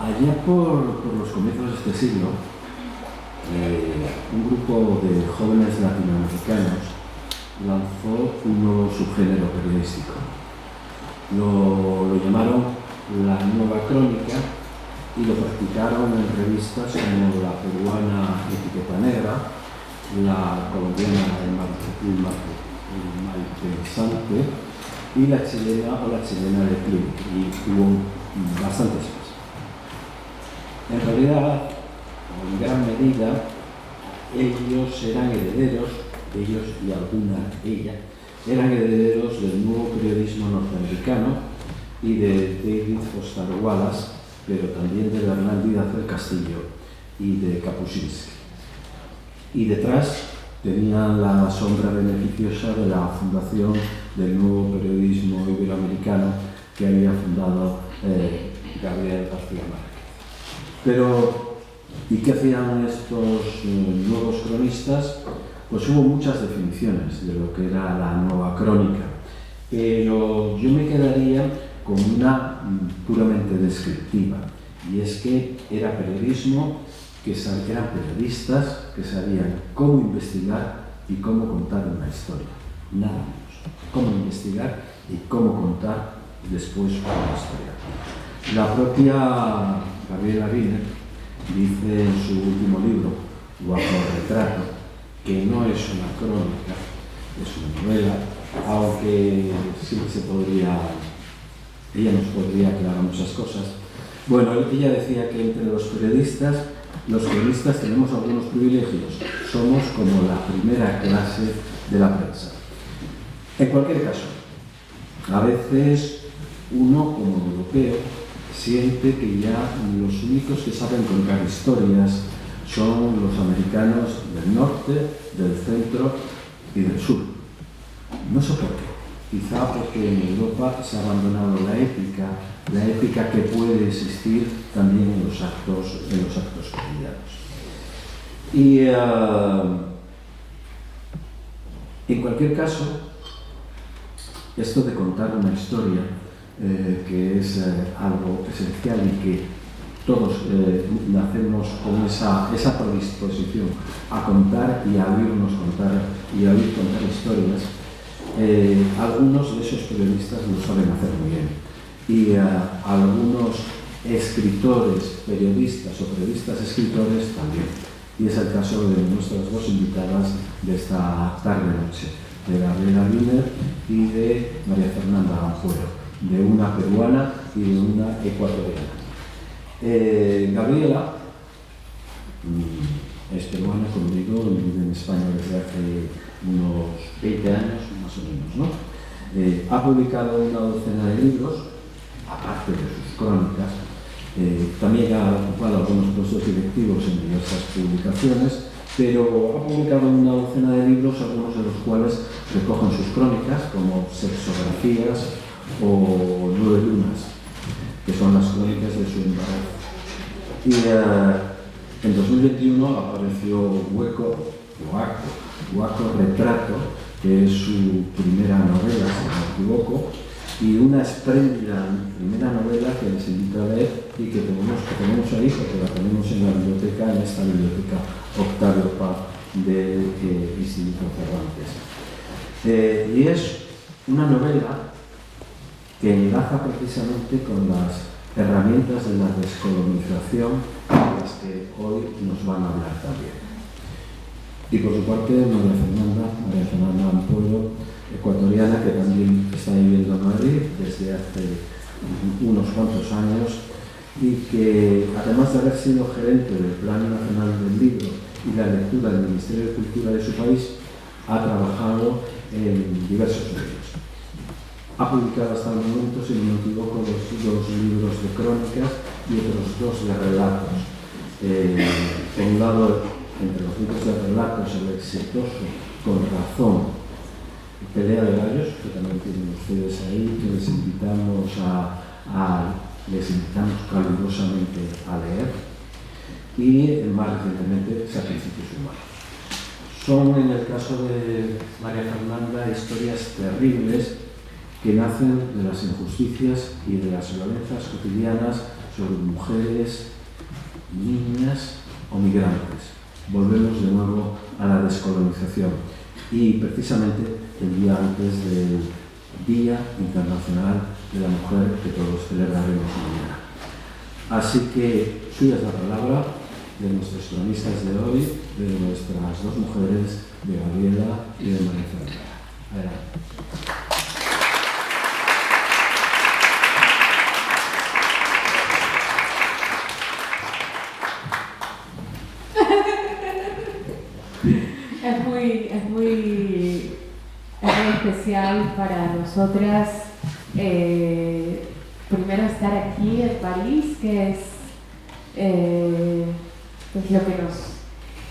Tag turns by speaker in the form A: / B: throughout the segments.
A: Allá por los comienzos de este siglo, un grupo de jóvenes latinoamericanos lanzó un nuevo subgénero periodístico. Lo llamaron La Nueva Crónica y lo practicaron en revistas como la peruana Etiqueta Negra, la colombiana El Malpensante y la chilena de Club, y hubo bastantes más. En realidad, en gran medida, ellos eran herederos, ellos y ella, eran herederos del nuevo periodismo norteamericano y de David Foster Wallace, pero también de Bernal Díaz del Castillo y de Kapuscinski. Y detrás tenían la sombra beneficiosa de la fundación del nuevo periodismo iberoamericano que había fundado Gabriel García Márquez. Pero, ¿y qué hacían estos nuevos cronistas? Pues hubo muchas definiciones de lo que era la nueva crónica, pero yo me quedaría con una puramente descriptiva, y es que era periodismo, eran periodistas que sabían cómo investigar y cómo contar una historia, nada menos. Cómo investigar y cómo contar después una historia. La propia Gabriela Wiener dice en su último libro, Guapo-retrato, que no es una crónica, es una novela, aunque sí que ella nos podría aclarar muchas cosas. Bueno, ella decía que entre los periodistas tenemos algunos privilegios, somos como la primera clase de la prensa. En cualquier caso, a veces uno como europeo siente que ya los únicos que saben contar historias son los americanos del norte, del centro y del sur. No sé por qué. Quizá porque en Europa se ha abandonado la épica que puede existir también en los actos cotidianos. Y en cualquier caso, esto de contar una historia, que es algo esencial y que todos nacemos con esa predisposición a contar y a oírnos contar y a oír contar historias, algunos de esos periodistas lo saben hacer muy bien, y algunos escritores, periodistas o periodistas escritores también. Y es el caso de nuestras dos invitadas de esta tarde-noche, de Gabriela Wiener y de María Fernanda Gampuero, de una peruana y de una ecuatoriana. Gabriela es peruana, como digo, vive en España desde hace unos 20 años, más o menos, ¿no? Ha publicado una docena de libros, aparte de sus crónicas. También ha ocupado algunos puestos directivos en diversas publicaciones, pero ha publicado una docena de libros, algunos de los cuales recogen sus crónicas, como Sexografías o 9 lunas, que son las crónicas de su embarazo. Y en 2021 apareció Guapo-retrato, que es su primera novela, si no me equivoco, y una espléndida primera novela que les invito a leer y que tenemos ahí, porque la tenemos en la biblioteca, en esta biblioteca Octavio Paz del Instituto Cervantes. Y es una novela que enlaza precisamente con las herramientas de la descolonización de las que hoy nos van a hablar también. Y por su parte, María Fernanda Gampuero, ecuatoriana, que también está viviendo en Madrid desde hace unos cuantos años, y que, además de haber sido gerente del Plan Nacional del Libro y la lectura del Ministerio de Cultura de su país, ha trabajado en diversos medios. Ha publicado hasta el momento, si no me equivoco, 2 libros de crónicas y otros 2 de relatos. Por un lado, entre los libros de relatos, el exitoso Con razón, Pelea de gallos, que también tienen ustedes ahí, que les invitamos calurosamente a leer, y más recientemente Sacrificios humanos. Son, en el caso de María Fernanda, historias terribles que nacen de las injusticias y de las violencias cotidianas sobre mujeres, niñas o migrantes. Volvemos de nuevo a la descolonización y precisamente el día antes del Día Internacional de la Mujer que todos celebraremos mañana. Así que suya es la palabra de nuestros cronistas de hoy, de nuestras dos mujeres, de Gabriela y de María Fernanda. Adelante.
B: Es muy especial para nosotras primero estar aquí en París, que es lo que nos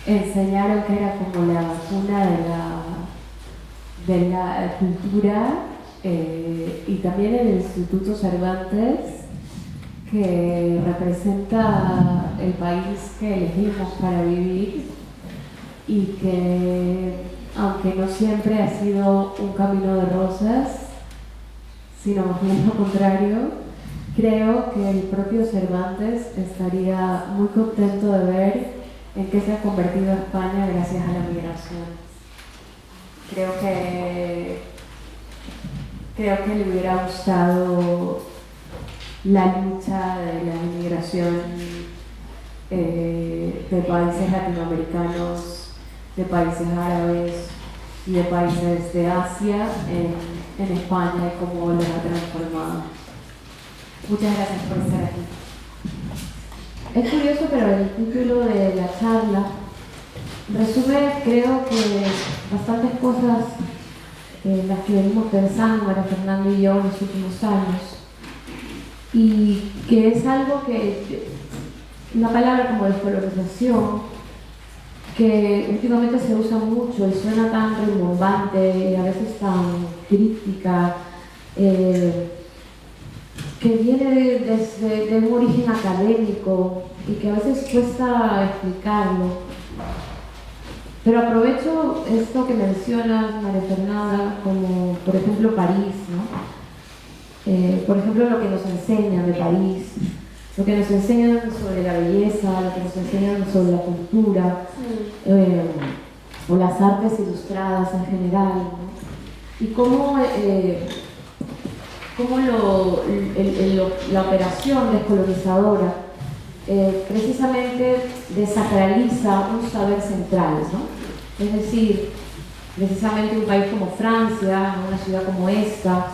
B: enseñaron que era como la cuna de la cultura, y también el Instituto Cervantes, que representa el país que elegimos para vivir y que, aunque no siempre ha sido un camino de rosas, sino más bien lo contrario, creo que el propio Cervantes estaría muy contento de ver en qué se ha convertido España gracias a la migración. Creo que le hubiera gustado la lucha de la inmigración de países latinoamericanos, de países árabes y de países de Asia en España y cómo los ha transformado. Muchas gracias por estar aquí. Es curioso, pero el título de la charla resume, creo que, bastantes cosas en las que venimos pensando María Fernanda y yo en los últimos años, y que es algo que, una palabra como descolonización, que últimamente se usa mucho y suena tan rimbombante y a veces tan crítica, que viene de un origen académico y que a veces cuesta explicarlo. Pero aprovecho esto que mencionas, María Fernanda, como por ejemplo París, ¿no? Por ejemplo, lo que nos enseñan de París, lo que nos enseñan sobre la belleza, lo que nos enseñan sobre la cultura, o las artes ilustradas en general, ¿no? Y cómo, la operación descolonizadora precisamente desacraliza un saber central, ¿no? Es decir, precisamente un país como Francia, una ciudad como esta,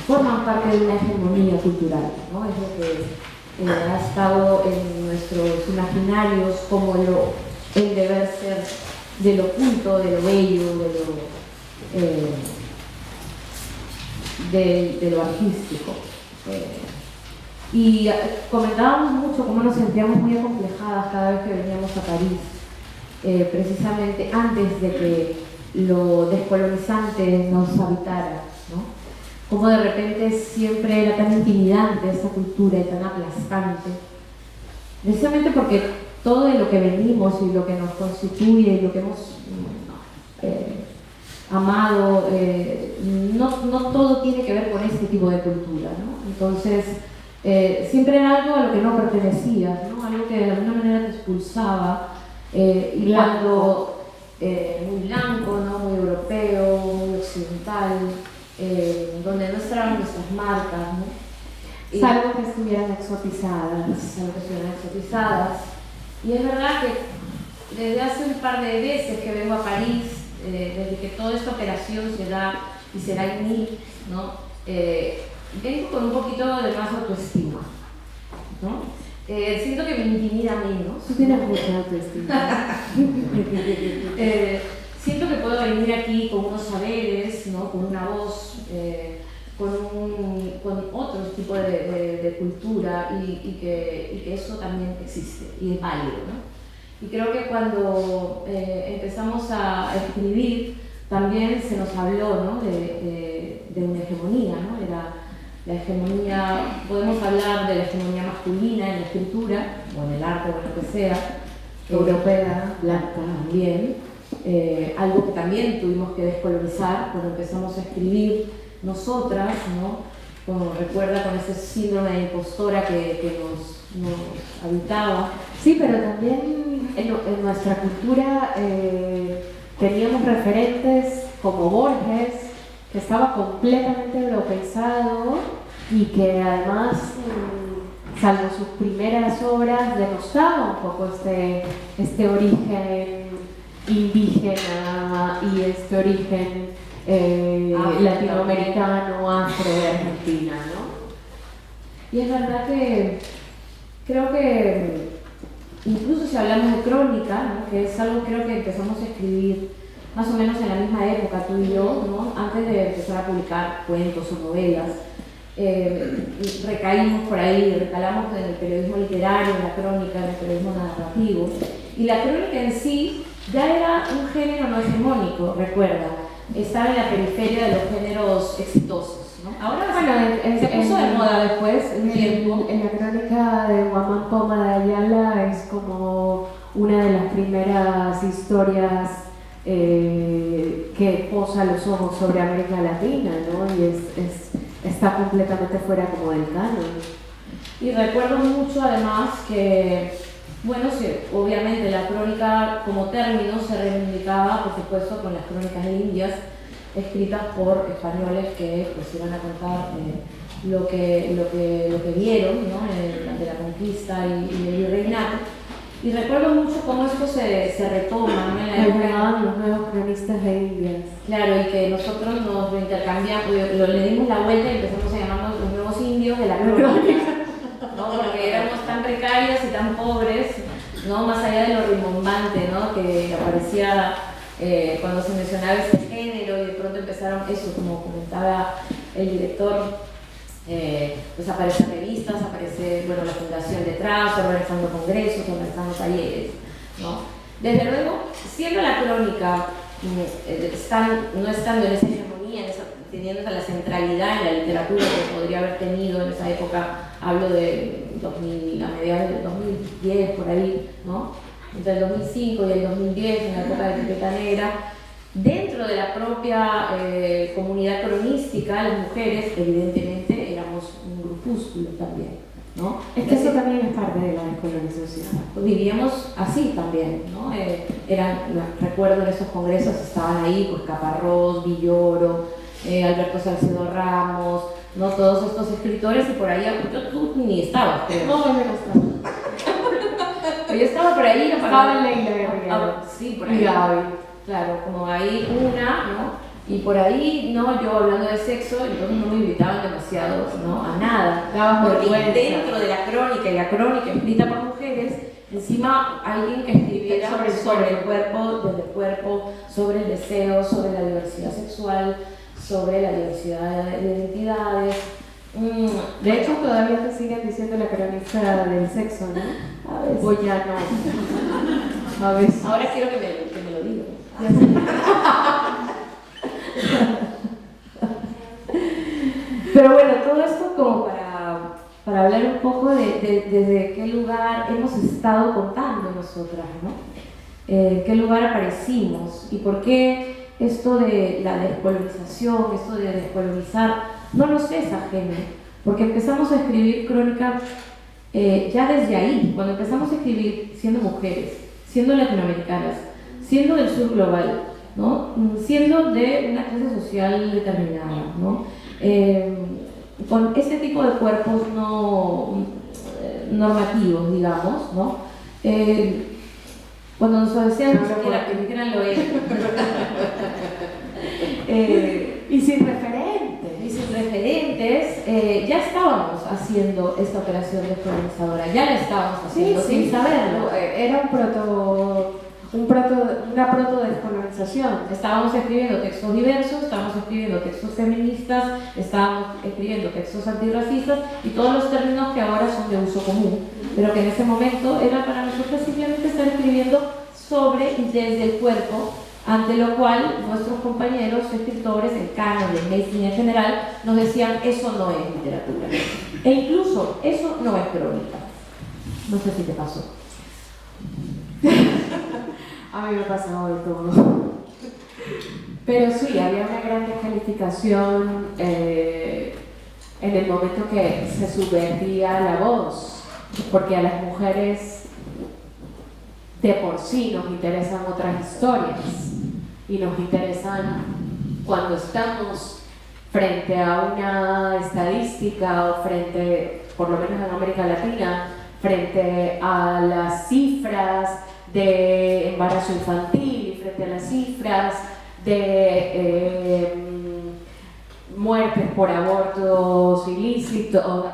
B: forman parte de una hegemonía cultural, ¿no? Es lo que ha estado en nuestros imaginarios como el deber ser de lo culto, de lo bello, de lo artístico. Y comentábamos mucho cómo nos sentíamos muy acomplejadas cada vez que veníamos a París, precisamente antes de que lo descolonizante nos habitara, ¿no? Como de repente siempre era tan intimidante esa cultura y tan aplastante, precisamente porque todo de lo que venimos y lo que nos constituye y lo que hemos amado, no todo tiene que ver con este tipo de cultura, ¿no? Entonces siempre era algo a lo que no pertenecías, ¿no? Algo que de alguna manera te expulsaba, y cuando muy blanco, ¿no? Muy europeo, muy occidental, donde no estaban nuestras marcas, ¿no? Salvo que estuvieran exotizadas. Y es verdad que desde hace un par de veces que vengo a París, desde que toda esta operación se da y será en mí, ¿no? Vengo con un poquito de más autoestima, ¿no? Siento que me intimida menos.
C: Tú tienes mucha autoestima.
B: Siento que puedo venir aquí con unos saberes, ¿no? Con una voz, con otro tipo de cultura, y que eso también existe y es válido, ¿no? Y creo que cuando empezamos a escribir también se nos habló, ¿no? de una hegemonía, ¿no? Era la hegemonía, podemos hablar de la hegemonía masculina en la escritura o en el arte o en lo que sea, europea, blanca también, algo que también tuvimos que descolonizar cuando empezamos a escribir nosotras, ¿no?
D: como recuerda, con ese síndrome de impostora que nos habitaba.
B: Sí, pero también en nuestra cultura teníamos referentes como Borges, que estaba completamente europeizado y que además, salvo sus primeras obras, denostaba un poco este origen indígena y este origen latinoamericano, afro de Argentina, ¿no? Y es verdad que creo que incluso si hablamos de crónica, ¿no? Que es algo creo que empezamos a escribir más o menos en la misma época tú y yo, ¿no? Antes de empezar a publicar cuentos o novelas, recaímos por ahí, recalamos en el periodismo literario, en la crónica, en el periodismo narrativo, y la crónica en sí ya era un género no hegemónico, recuerda, estaba en la periferia de los géneros exitosos. Ahora bueno,
D: se puso de moda después, un tiempo.
B: En la crónica de Guamán Poma de Ayala es como una de las primeras historias que posa los ojos sobre América Latina, ¿no? Y está completamente fuera como del canon.
D: Y recuerdo mucho además que, bueno, sí, obviamente la crónica como término se reivindicaba, por supuesto, con las crónicas indias, escritas por españoles que pues iban a contar lo que vieron, ¿no? Durante la conquista y el virreinato. Y recuerdo mucho cómo esto se retoma, ¿no? En la época,
B: los nuevos cronistas de Indias.
D: claro, y que nosotros nos lo intercambiamos, le dimos la vuelta y empezamos a llamarnos los nuevos indios de la crónica, ¿no? Porque éramos tan precarios y tan pobres, ¿no? Más allá de lo rimbombante, ¿no? Que aparecía cuando se mencionaba este género y de pronto empezaron eso, como comentaba el director, pues aparecen revistas, aparece, bueno, la fundación detrás, organizando congresos, organizando talleres, ¿no? Desde luego, siendo la crónica, no estando en esa hegemonía, teniendo la centralidad en la literatura que podría haber tenido en esa época, hablo de 2000, a mediados del 2010, por ahí, ¿no? Entre el 2005 y el 2010, en la época de Etiqueta Negra, dentro de la propia comunidad cronística, las mujeres, evidentemente, éramos un grupúsculo también, ¿no?
B: Es que eso también es parte de la descolonización.
D: Vivíamos así también, ¿no? Recuerdo en esos congresos estaban ahí, pues Caparrós, Villoro, Alberto Salcedo Ramos, ¿no? Todos estos escritores, y por ahí, tú ni estabas, creo.
B: No, yo no estaba.
D: Yo estaba por ahí, no
B: estaba en Leila Guerrero.
D: Sí, por ahí.
B: Y Gaby.
D: Claro, como ahí una, ¿no? Y por ahí, ¿no? Yo hablando de sexo, entonces no me invitaban demasiado, ¿no? A nada. Porque dentro de la crónica, y la crónica escrita por mujeres, encima alguien que escribiera sobre el cuerpo, desde el cuerpo, sobre el deseo, sobre la diversidad sexual, sobre la diversidad de identidades.
B: De hecho, todavía te siguen diciendo la cronista del sexo, ¿no?
D: A veces.
B: Pues ya no. A veces.
D: Ahora quiero que me lo digas. Pero bueno, todo esto como para hablar un poco de desde qué lugar hemos estado contando nosotras, ¿no? ¿Qué lugar aparecimos? Y por qué esto de la descolonización, esto de descolonizar, no nos es ajeno, porque empezamos a escribir crónica ya desde ahí, cuando empezamos a escribir siendo mujeres, siendo latinoamericanas, siendo del sur global, ¿no? Siendo de una clase social determinada, ¿no? Con este tipo de cuerpos no normativos, digamos, ¿no? Cuando nos decían que dijeran lo es.
B: Y sin referentes.
D: Y sin referentes, ya estábamos haciendo esta operación descolonizadora, ya la estábamos haciendo sin saberlo.
B: Era una proto-descolonización.
D: Estábamos escribiendo textos diversos, estábamos escribiendo textos feministas, estábamos escribiendo textos antirracistas y todos los términos que ahora son de uso común, pero que en ese momento era para nosotros simplemente estar escribiendo sobre y desde el cuerpo, ante lo cual nuestros compañeros escritores, el canon del mainstream en general, nos decían eso no es literatura, e incluso eso no es crónica. No sé si te pasó.
B: A mí me pasaba de todo. Pero sí, había una gran descalificación en el momento que se subvertía la voz, porque a las mujeres de por sí nos interesan otras historias y nos interesan cuando estamos frente a una estadística o frente, por lo menos en América Latina, frente a las cifras de embarazo infantil y frente a las cifras de muertes por abortos ilícitos,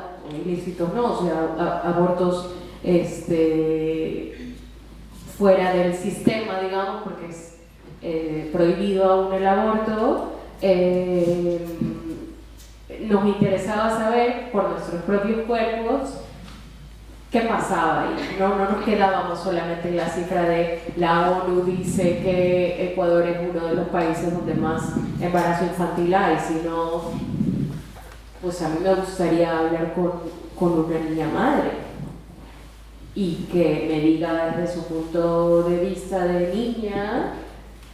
B: ilícitos no, o sea, abortos fuera del sistema, digamos, porque es prohibido aún el aborto. Nos interesaba saber por nuestros propios cuerpos qué pasaba ahí. No nos quedábamos solamente en la cifra de la ONU dice que Ecuador es uno de los países donde más embarazo infantil hay, sino pues a mí me gustaría hablar con una niña madre y que me diga desde su punto de vista de niña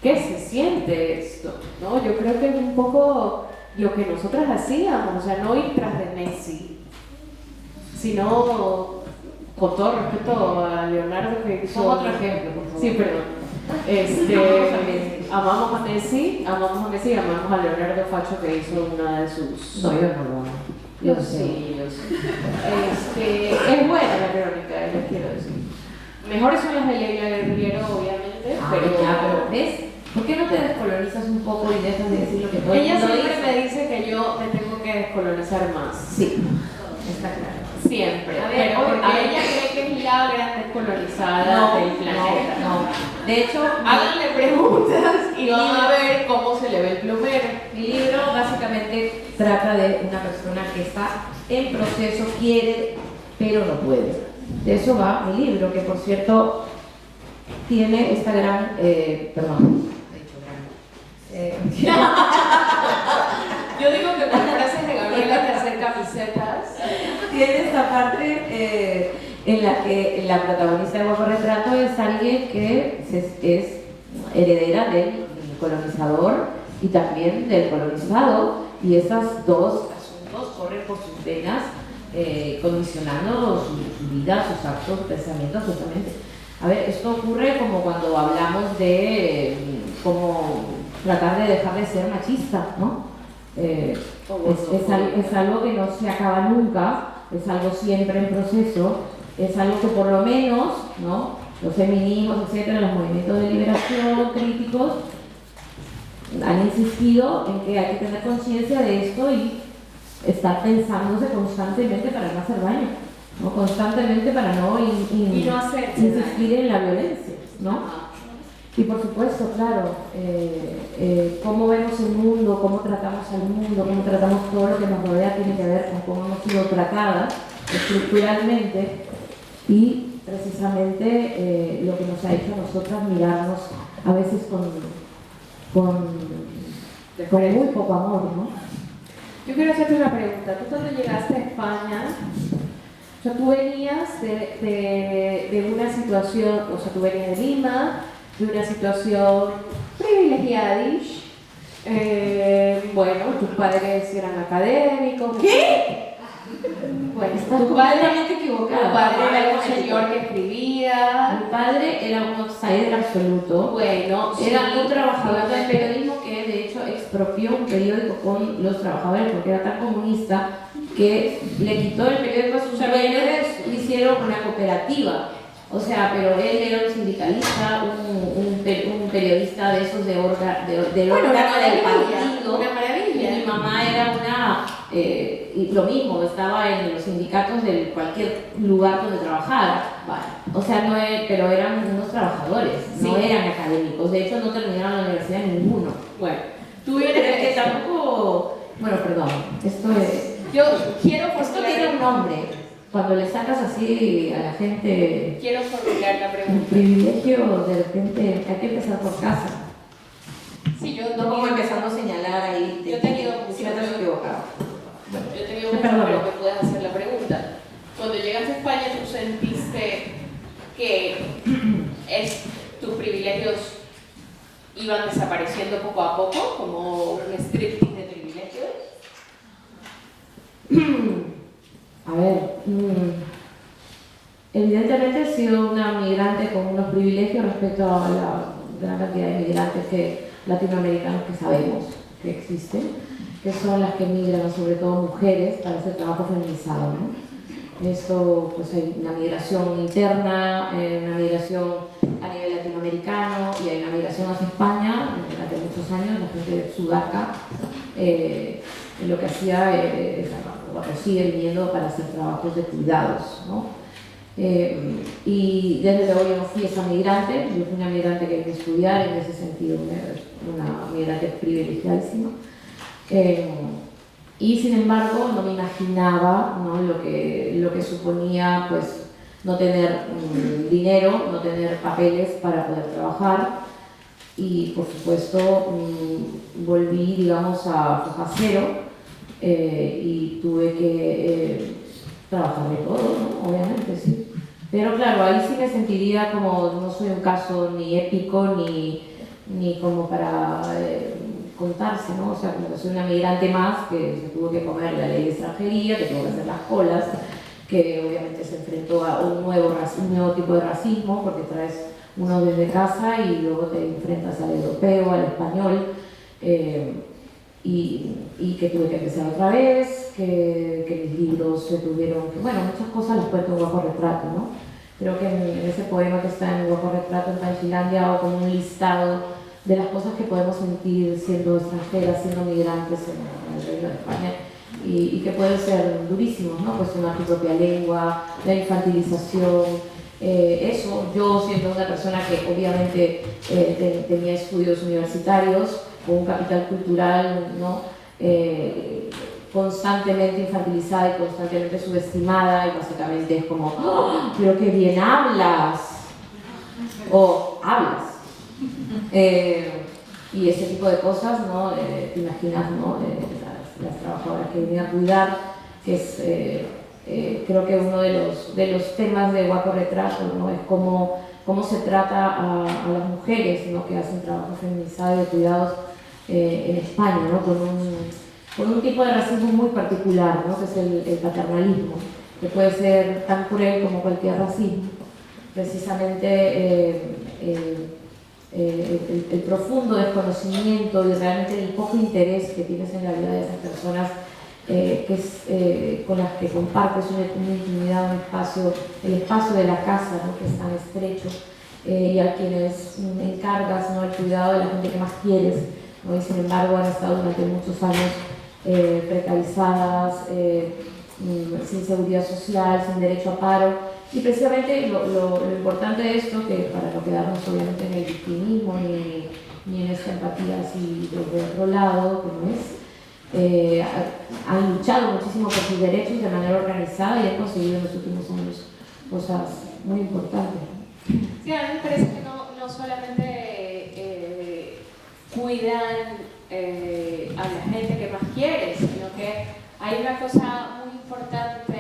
B: qué se siente esto, ¿no? Yo creo que es un poco lo que nosotras hacíamos, o sea, no ir tras de Messi, sino, con todo respeto a Leonardo que hizo...
D: Como otro ejemplo, por favor.
B: Sí, perdón. Amamos a Messi, amamos a Leonardo Facho que hizo una de sus...
D: No, yo no lo amo.
B: Yo sí. Es buena la crónica, les quiero decir. Mejores son las de Leila Guerrero, obviamente,
D: pero ¿ves? ¿Por qué no te descolonizas un poco y dejas de decir lo que todo el
B: ella
D: mundo
B: siempre
D: dice?
B: me dice que yo me tengo que descolonizar más.
D: Sí, está claro.
B: Siempre.
D: A ver,
B: pero porque
D: a ver.
B: ella cree que es la gran descolonizada del planeta.
D: No. De hecho,
B: Háganle preguntas y van a ver cómo se le ve el plumero.
D: mi libro básicamente trata de una persona que está en proceso, quiere, pero no puede. De eso va mi libro, que por cierto tiene esta gran, perdón, he dicho gran.
B: Yo digo que con frases de Gabriela te hacer camisetas.
D: Tiene esta parte en la que la protagonista de Guapo Retrato es alguien que es heredera del colonizador y también del colonizado, y esos dos asuntos corren por sus venas, condicionando su vida, sus actos, sus pensamientos, justamente. A ver, esto ocurre como cuando hablamos de cómo tratar de dejar de ser machista, ¿no? Es algo que no se acaba nunca, es algo siempre en proceso, es algo que por lo menos, ¿no?, los feminismos, etcétera, los movimientos de liberación críticos han insistido en que hay que tener conciencia de esto y estar pensándose constantemente para no hacer daño, ¿no? Constantemente para no,
B: Y no hacerse
D: insistir en la violencia, ¿no? Y por supuesto, claro, cómo vemos el mundo, cómo tratamos al mundo, cómo tratamos todo lo que nos rodea tiene que ver con cómo hemos sido tratadas estructuralmente y precisamente lo que nos ha hecho a nosotras mirarnos a veces con muy poco amor, ¿no?
B: Yo quiero hacerte una pregunta. Tú cuando llegaste a España, o sea, tú venías de una situación, o sea, tú venías de Lima, de una situación privilegiada. Bueno, tus padres eran académicos.
D: ¿Qué?
B: Bueno,
D: Estás
B: tu padre
D: completamente equivocada.
B: Tu padre era un señor que escribía.
D: Mi padre era un outsider absoluto.
B: Bueno,
D: Era
B: sí,
D: un trabajador del
B: obviamente.
D: periodismo que de hecho expropió un periódico con los trabajadores porque era tan comunista que le quitó el periódico a sus dueños y hicieron una cooperativa. O sea, pero él era un sindicalista, un periodista de esos del órgano del partido.
B: Una maravilla.
D: Y mi mamá era y lo mismo, estaba en los sindicatos de cualquier lugar donde trabajara.
B: Vale.
D: O sea, pero eran unos trabajadores, no
B: Sí.
D: eran académicos. De hecho, no terminaron la universidad ninguno.
B: Bueno, tú vienes
D: Pero
B: de
D: que
B: eso.
D: tampoco. Bueno, perdón. Esto
B: Yo quiero
D: esto tiene un nombre. Cuando le sacas así a la gente
B: Quiero formular la
D: un
B: pregunta.
D: privilegio, de repente hay que empezar por casa.
B: Sí, yo
D: No como empezando a señalar ahí.
B: Yo he tenido
D: si no te has equivocado.
B: Yo he tenido
D: Te
B: mucho,
D: perdono.
B: pero que puedas hacer la pregunta. Cuando llegaste a España, ¿tú sentiste que tus privilegios iban desapareciendo poco a poco, como un striptease de privilegios?
D: A ver, evidentemente he sido una migrante con unos privilegios respecto a la gran cantidad de migrantes latinoamericanos que sabemos que existen, que son las que migran, sobre todo mujeres, para hacer trabajo feminizado, ¿no? Esto, pues hay una migración interna, una migración a nivel latinoamericano y hay una migración hacia España. Durante muchos años la gente de Sudaca lo que hacía, sigue viniendo para hacer trabajos de cuidados, ¿no? Y desde luego yo no fui esa migrante, yo fui una migrante que hay que estudiar, en ese sentido una migrante privilegiadísima. Y sin embargo no me imaginaba, ¿no? lo que suponía pues, no tener dinero, no tener papeles para poder trabajar. Y por supuesto volví, digamos, a foja cero y tuve que trabajar de todo, ¿no? Obviamente, sí. Pero claro, ahí sí me sentiría como, no soy un caso ni épico ni como para contarse, ¿no? O sea, como que soy una migrante más que se tuvo que comer la ley de extranjería, que tuvo que hacer las colas, que obviamente se enfrentó a un nuevo tipo de racismo, porque traes uno desde casa y luego te enfrentas al europeo, al español, y que tuve que empezar otra vez, que mis libros se tuvieron que, bueno, muchas cosas las cuento en Guapo Retrato, ¿no? Creo que en ese poema que está en Guapo Retrato en Tangilandia hago como un listado de las cosas que podemos sentir siendo extranjeras, siendo migrantes en el Reino de España y que pueden ser durísimos, ¿no? Cuestionar tu propia lengua, la infantilización. Eso, yo siendo una persona que obviamente tenía estudios universitarios, con un capital cultural, ¿no? Constantemente infantilizada y constantemente subestimada, y básicamente es como, ¡oh, pero qué bien hablas! O hablas. Y ese tipo de cosas, ¿no? Te imaginas, ¿no? Las trabajadoras que vienen a cuidar, que es creo que uno de los temas de Guapo Retrato, ¿no? Es cómo se trata a las mujeres, ¿no? Que hacen trabajo feminizado y de cuidados en España, ¿no? Con un tipo de racismo muy particular, ¿no? Que es el paternalismo, que puede ser tan cruel como cualquier racismo. Precisamente el profundo desconocimiento y realmente el poco interés que tienes en la vida de esas personas con las que compartes una intimidad, el espacio de la casa, ¿no? Que es tan estrecho, y a quienes encargas, ¿no? El cuidado de la gente que más quieres, ¿no? Y sin embargo han estado durante muchos años precarizadas, sin seguridad social, sin derecho a paro. Y precisamente lo importante de esto, que para no quedarnos obviamente en el victimismo ni en esta empatía así desde otro lado, que no es, han luchado muchísimo por sus derechos de manera organizada y han conseguido en los últimos años cosas muy importantes.
C: Sí, a mí me parece que no solamente cuidan a la gente que más quiere, sino que hay una cosa muy importante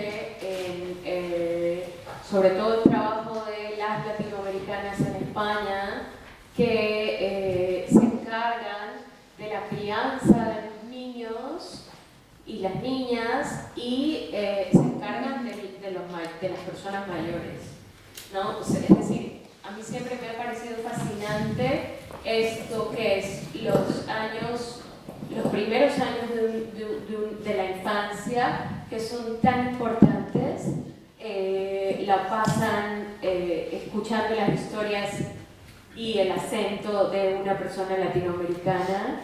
C: sobre todo el trabajo de las latinoamericanas en España, que se encargan de la crianza de los niños y las niñas y se encargan de las personas mayores, ¿no? Es decir, a mí siempre me ha parecido fascinante esto que es los primeros años de la infancia, que son tan importantes, la pasan escuchando las historias y el acento de una persona latinoamericana,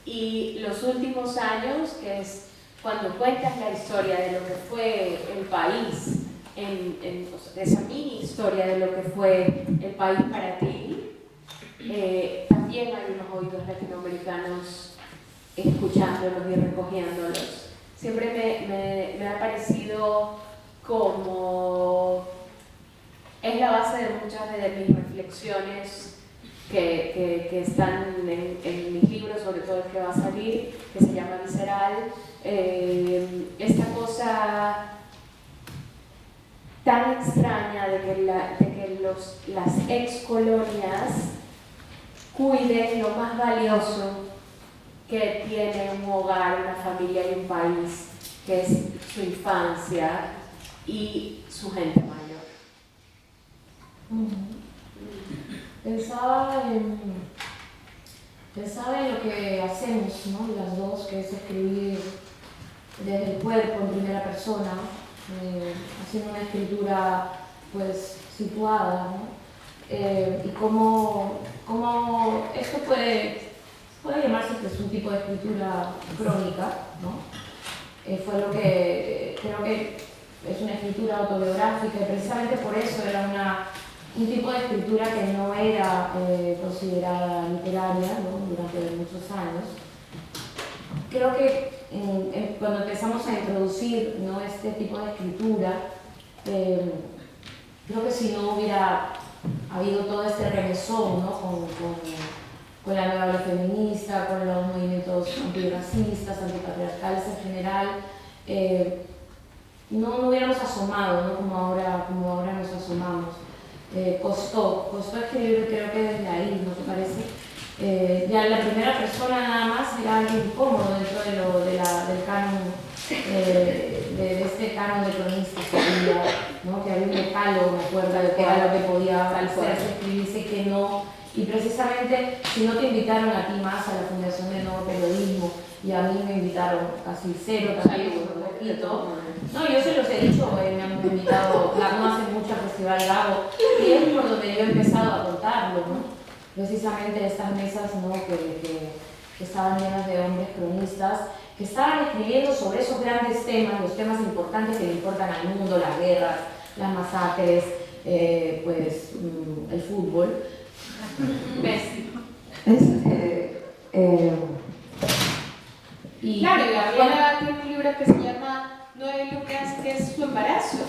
C: y los últimos años, que es cuando cuentas la historia de lo que fue el país, esa mini historia de lo que fue el país para ti, también hay unos oídos latinoamericanos escuchándolos y recogiéndolos. Siempre me ha parecido como es la base de muchas de mis reflexiones que están en mis libros, sobre todo el que va a salir, que se llama Visceral. Esta cosa tan extraña de que las excolonias cuiden lo más valioso que tiene un hogar, una familia y un país, que es su infancia y su gente mayor.
D: Pensaba en lo que hacemos, ¿no? Las dos, que es escribir desde el cuerpo en primera persona, haciendo una escritura pues situada, ¿no? Y cómo esto puede llamarse pues, un tipo de escritura crónica, ¿no? Fue lo que creo que es una escritura autobiográfica y precisamente por eso era un tipo de escritura que no era considerada literaria, ¿no? Durante muchos años. Creo que cuando empezamos a introducir, ¿no? Este tipo de escritura, creo que si no hubiera habido todo este remesón, ¿no? con la nueva ola feminista, con los movimientos antirracistas, antipatriarcales en general, no hubiéramos asomado, ¿no? como ahora nos asomamos. Costó escribir, creo que desde ahí, ¿no te parece? Ya la primera persona nada más era algo incómodo dentro del canon, de este canon de cronistas que había, ¿no? Que había un decálogo, me acuerdo, de qué era lo que podía hacerse, escribirse y que no. Y precisamente, si no te invitaron a ti más a la Fundación de Nuevo Periodismo, y a mí me invitaron casi cero, también un poquito. No, yo se los he dicho, me han invitado, no hace mucho al Festival Gabo, y es por donde yo he empezado a contarlo, ¿no? Precisamente estas mesas, ¿no? que estaban llenas de hombres cronistas, que estaban escribiendo sobre esos grandes temas, los temas importantes que le importan al mundo, las guerras, las masacres, pues el fútbol.
C: Messi.
D: Y
C: claro, y Gabriela tiene un libro que se llama 9 Lucas, que es su embarazo.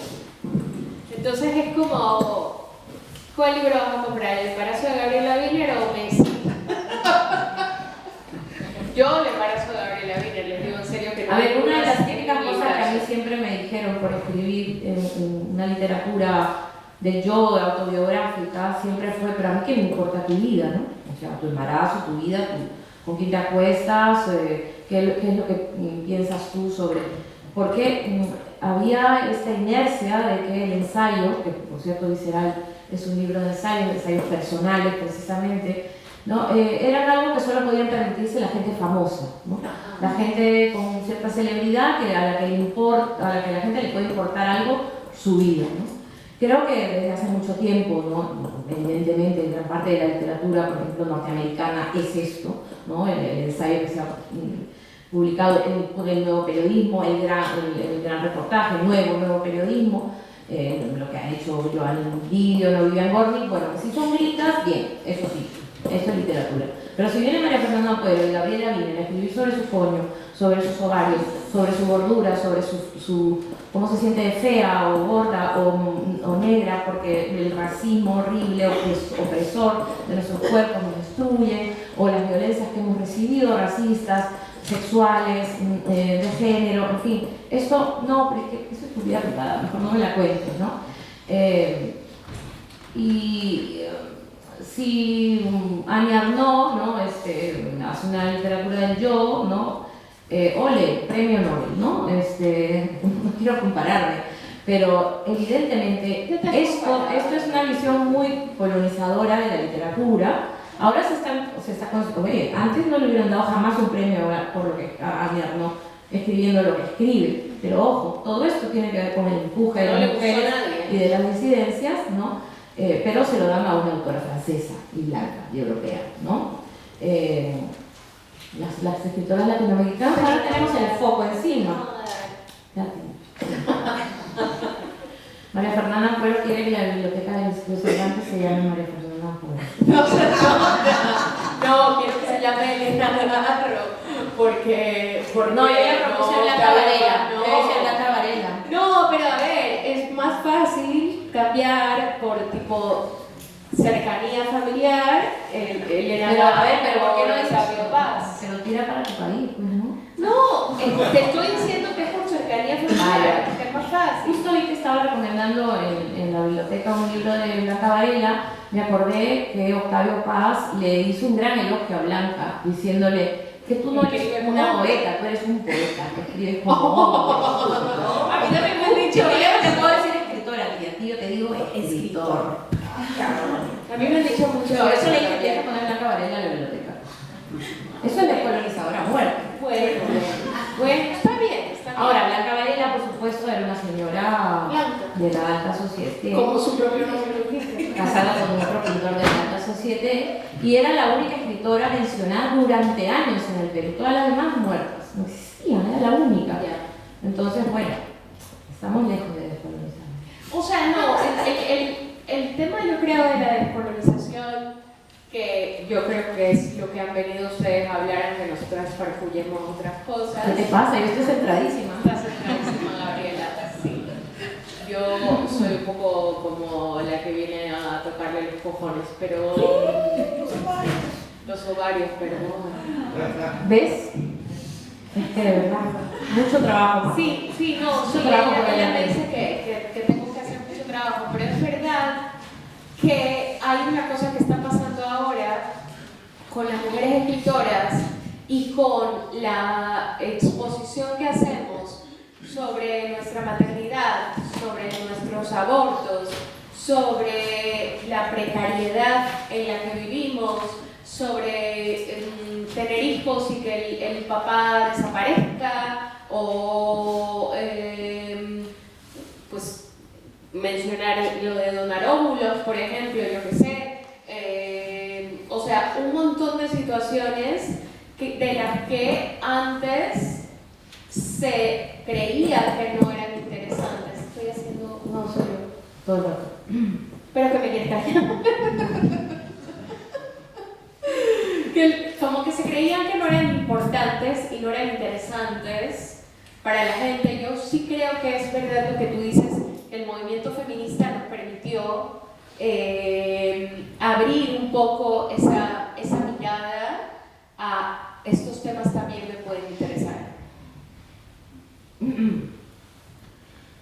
C: Entonces es como, ¿cuál libro vamos a comprar? ¿El embarazo de Gabriela Wiener o Messi? Yo el embarazo de Gabriela Wiener, les digo en serio que no.
D: A ver, una de las típicas cosas que a mí siempre me dijeron por escribir en una literatura del yo, autobiográfica, siempre fue, pero a mí qué me importa tu vida, ¿no? O sea, tu embarazo, tu vida, con quién te acuestas, qué es lo que piensas tú sobre... Porque había esta inercia de que el ensayo, que por cierto Visceral es un libro de ensayos personales precisamente, ¿no? Eran algo que solo podían permitirse la gente famosa, ¿no? La gente con cierta celebridad a la que la gente le puede importar algo, su vida, ¿no? Creo que desde hace mucho tiempo, ¿no? Evidentemente, en gran parte de la literatura, por ejemplo, norteamericana, es esto, ¿no? El ensayo que se ha publicado en el Nuevo Periodismo, el gran reportaje, el nuevo periodismo, lo que ha hecho Joan Didio, no Vivian Gornick. Bueno, si son gritas, bien, eso sí, eso es literatura. Pero si viene María Fernanda Pueblo y Gabriela Wiener a escribir sobre su coño, sobre sus ovarios, sobre su gordura, sobre su cómo se siente fea o gorda o negra, porque el racismo horrible, opresor de nuestros cuerpos nos destruye, o las violencias que hemos recibido, racistas, sexuales, de género, en fin. Esto no, pero es que eso es tu vida privada, mejor no me la cuentes, ¿no? Si Annie Arnaud, ¿no? hace una literatura del yo, ¿no? Ole, premio Nobel, ¿no? No quiero compararme, pero evidentemente esto es una visión muy colonizadora de la literatura. Ahora oye, antes no le hubieran dado jamás un premio por lo que a Annie Arnaud escribiendo lo que escribe, pero ojo, todo esto tiene que ver con el empuje de las mujeres y de las disidencias, ¿no? Pero se lo dan a una autora francesa y blanca y europea, ¿no? Las escritoras latinoamericanas ahora tenemos el foco encima. María Fernanda Puero quiere que la biblioteca del Instituto Cervantes se llame María Fernanda Puero.
C: No, quiero que se llame Elena Navarro, porque
D: no, ella propuso Blanca Varela. Blanca Varela.
C: No, pero a ver, es más fácil cambiar por tipo cercanía familiar, Elena Navarro.
D: A ver, pero ¿por qué no
C: dice Octavio Paz?
D: Se lo tira para tu país, pues, ¿no?
C: No, te estoy diciendo que es por cercanía familiar, que es más fácil.
D: Justo hoy que estaba recomendando en la biblioteca un libro de Blanca Varela, me acordé que Octavio Paz le hizo un gran elogio a Blanca, diciéndole que tú no eres una poeta, tú eres un poeta, que escribes como hombre.
C: A mí también me han dicho
D: Yo te
C: eso.
D: puedo decir escritora, y a ti yo te digo escritor.
C: A mí me han dicho mucho
D: Por eso le dije,
C: también.
D: tienes que poner Blanca Varela en la biblioteca. Eso es descolonizadora muerte.
C: Bueno, está bien.
D: Ahora, Blanca Varela, por supuesto, era una señora
C: Blanca.
D: de la alta sociedad.
C: Como su propio nombre lo dice.
D: Casada con otro pintor de la alta sociedad, y era la única escritora mencionada durante años en el Perú. Todas las demás muertas, no existían, era la única. Entonces, bueno, estamos lejos de descolonizar.
C: O sea, no, el tema yo creo de la descolonización, que yo creo que es lo que han venido ustedes a hablar, aunque nosotras farfullemos otras cosas.
D: ¿Qué te pasa? Yo estoy centradísima.
C: Estás centradísima, Gabriela, sí. Yo soy un poco como la que viene a tocarle los cojones, pero... Los ovarios, perdón.
D: ¿Ves? Es que de verdad, mucho trabajo.
C: Sí, sí, no,
D: Mucho
C: sí,
D: trabajo por
C: ella
D: allá.
C: me dice que tengo que hacer mucho trabajo, pero es verdad que hay una cosa que está pasando ahora con las mujeres escritoras y con la exposición que hacemos sobre nuestra maternidad, sobre nuestros abortos, sobre la precariedad en la que vivimos, sobre tener hijos y que el papá desaparezca o pues mencionar lo de donar óvulos, por ejemplo, yo que sé, o sea, un montón de situaciones de las que antes se creía que no eran interesantes. Estoy haciendo...
D: No, soy yo. Todo el rato.
C: Pero que me quieres callar. Como que se creían que no eran importantes y no eran interesantes para la gente. Yo sí creo que es verdad lo que tú dices, que el movimiento feminista nos permitió abrir un poco esa mirada a estos temas también me pueden interesar.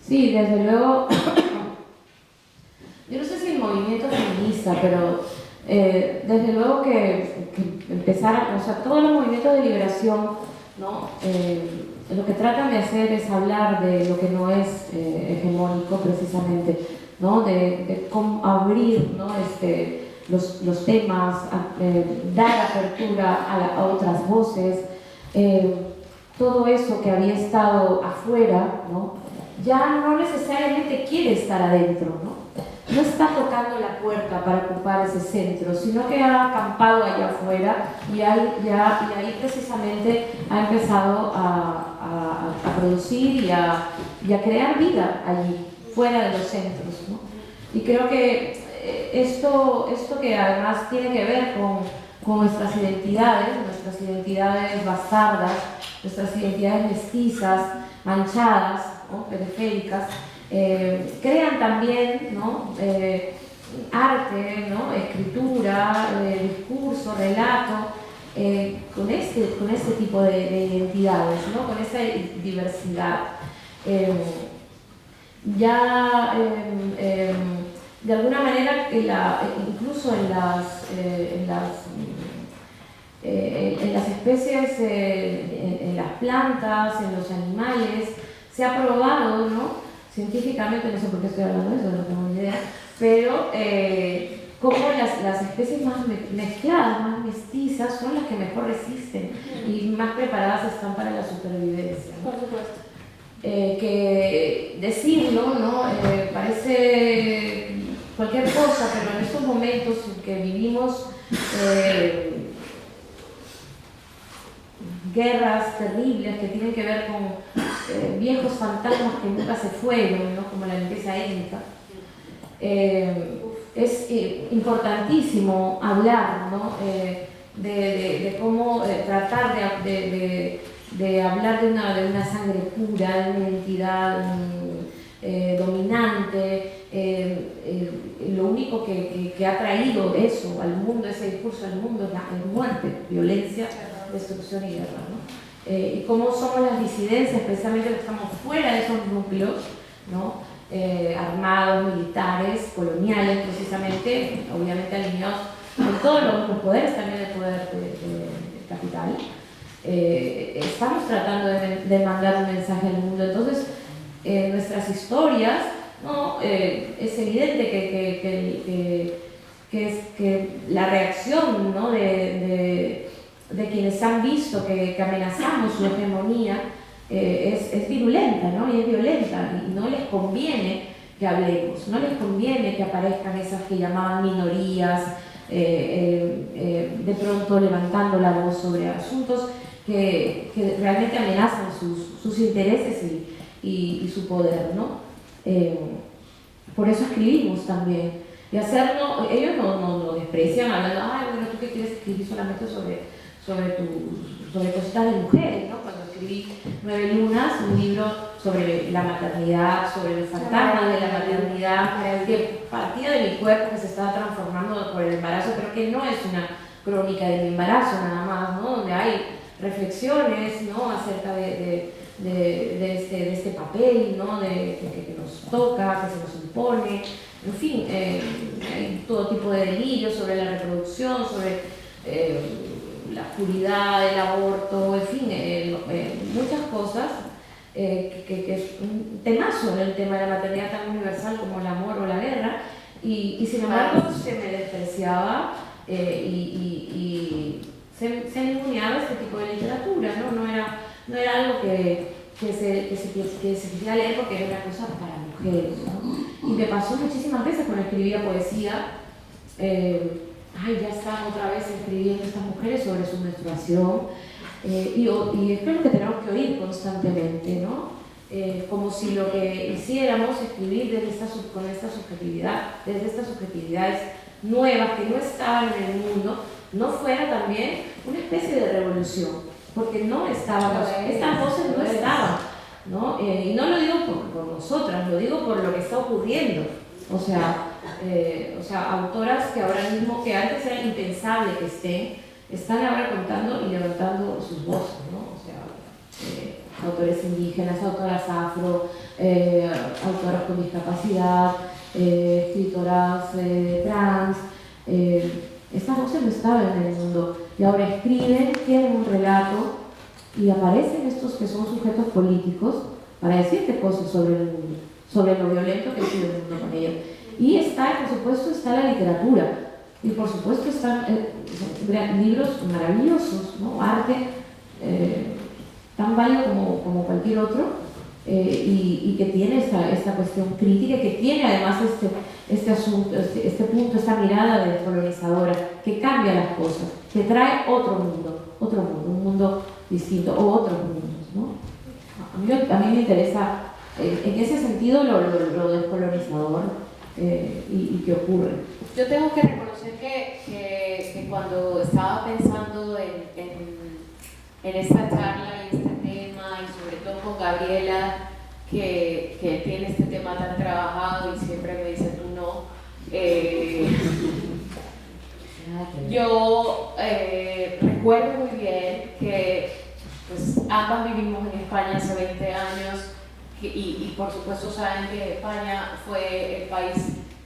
D: Sí, desde luego. Yo no sé si el movimiento feminista, pero desde luego que empezar, o sea, todos los movimientos de liberación, ¿no? Lo que tratan de hacer es hablar de lo que no es hegemónico precisamente, ¿no? De cómo abrir, ¿no? los temas, dar apertura a otras voces, todo eso que había estado afuera, ¿no? Ya no necesariamente quiere estar adentro, ¿no? No está tocando la puerta para ocupar ese centro, sino que ha acampado allá afuera y ahí precisamente ha empezado a producir y a crear vida allí, fuera de los centros, ¿no? Y creo que esto que además tiene que ver con nuestras identidades bastardas, nuestras identidades mestizas, manchadas, ¿no? Periféricas, crean también, ¿no? Arte, ¿no? Escritura, discurso, relato, con este tipo de identidades, ¿no? Con esa diversidad. De alguna manera, incluso en las especies, en las plantas, en los animales, se ha probado, ¿no? Científicamente, no sé por qué estoy hablando de eso, no tengo ni idea, pero cómo las especies más mezcladas, más mestizas, son las que mejor resisten y más preparadas están para la supervivencia, ¿no?
C: Por supuesto.
D: Que decirlo, ¿no? Parece cualquier cosa, pero en estos momentos en que vivimos guerras terribles que tienen que ver con viejos fantasmas que nunca se fueron, ¿no? Como la limpieza étnica, es importantísimo hablar, ¿no? De cómo tratar de hablar de una sangre pura, de una identidad dominante. Lo único que ha traído eso al mundo, ese discurso al mundo, es la muerte, violencia, destrucción y guerra, ¿no? Y cómo somos las disidencias, precisamente que estamos fuera de esos núcleos, ¿no? Armados, militares, coloniales, precisamente, obviamente alineados con todos los poderes, también el poder capital, estamos tratando de mandar un mensaje al mundo. Entonces, nuestras historias, ¿no? Es evidente que la reacción, ¿no? de quienes han visto que amenazamos su hegemonía es virulenta, ¿no? Y es violenta, y no les conviene que hablemos, no les conviene que aparezcan esas que llamaban minorías, de pronto levantando la voz sobre asuntos que realmente amenazan sus intereses y su poder, ¿no? Por eso escribimos también. Y hacerlo, ellos no desprecian hablando, ay, bueno, ¿tú qué quieres escribir solamente sobre cositas de mujeres, ¿no? Cuando escribí 9 lunas, un libro sobre la maternidad, sobre los fantasmas de la maternidad, que partía de mi cuerpo que se estaba transformando por el embarazo, pero que no es una crónica de mi embarazo nada más, ¿no? Donde hay reflexiones, ¿no? Acerca de este papel, ¿no? Que nos toca, que se nos impone, en fin, hay todo tipo de delirios sobre la reproducción, sobre la oscuridad, el aborto, en fin, muchas cosas, que es un temazo en el tema de la maternidad tan universal como el amor o la guerra, y sin embargo se me despreciaba y se ninguneaba este tipo de literatura, ¿no? No era algo que se quisiera leer porque era una cosa para mujeres, ¿no? Y me pasó muchísimas veces cuando escribía poesía, ya están otra vez escribiendo estas mujeres sobre su menstruación, y es lo que tenemos que oír constantemente, ¿no? Como si lo que hiciéramos, escribir con esta subjetividad, desde estas subjetividades nuevas que no estaban en el mundo, no fuera también una especie de revolución, porque no estábamos, estas voces no estaban, ¿no? Y no lo digo por nosotras, lo digo por lo que está ocurriendo. O sea, autoras que ahora mismo, que antes era impensable que están ahora contando y levantando sus voces, ¿no? O sea, autores indígenas, autoras afro, autoras con discapacidad, escritoras trans. Estas voces no estaban en el mundo y ahora escriben, tienen un relato y aparecen estos que son sujetos políticos para decirte cosas sobre el mundo, sobre lo violento que ha sido el mundo con ellos. Y por supuesto, está la literatura, y por supuesto están libros maravillosos, ¿no? Arte tan válido como cualquier otro, y que tiene esta cuestión crítica, que tiene además este asunto, este punto, esta mirada descolonizadora, que cambia las cosas, que trae otro mundo, un mundo distinto, o otros mundos, ¿no? A mí me interesa en ese sentido lo descolonizador y qué ocurre.
C: Yo tengo que reconocer que cuando estaba pensando en esta charla y este tema, y sobre todo con Gabriela, que tiene este tema tan trabajado y siempre me dice tú no, yo recuerdo muy bien que pues, ambas vivimos en España hace 20 años y por supuesto saben que España fue el país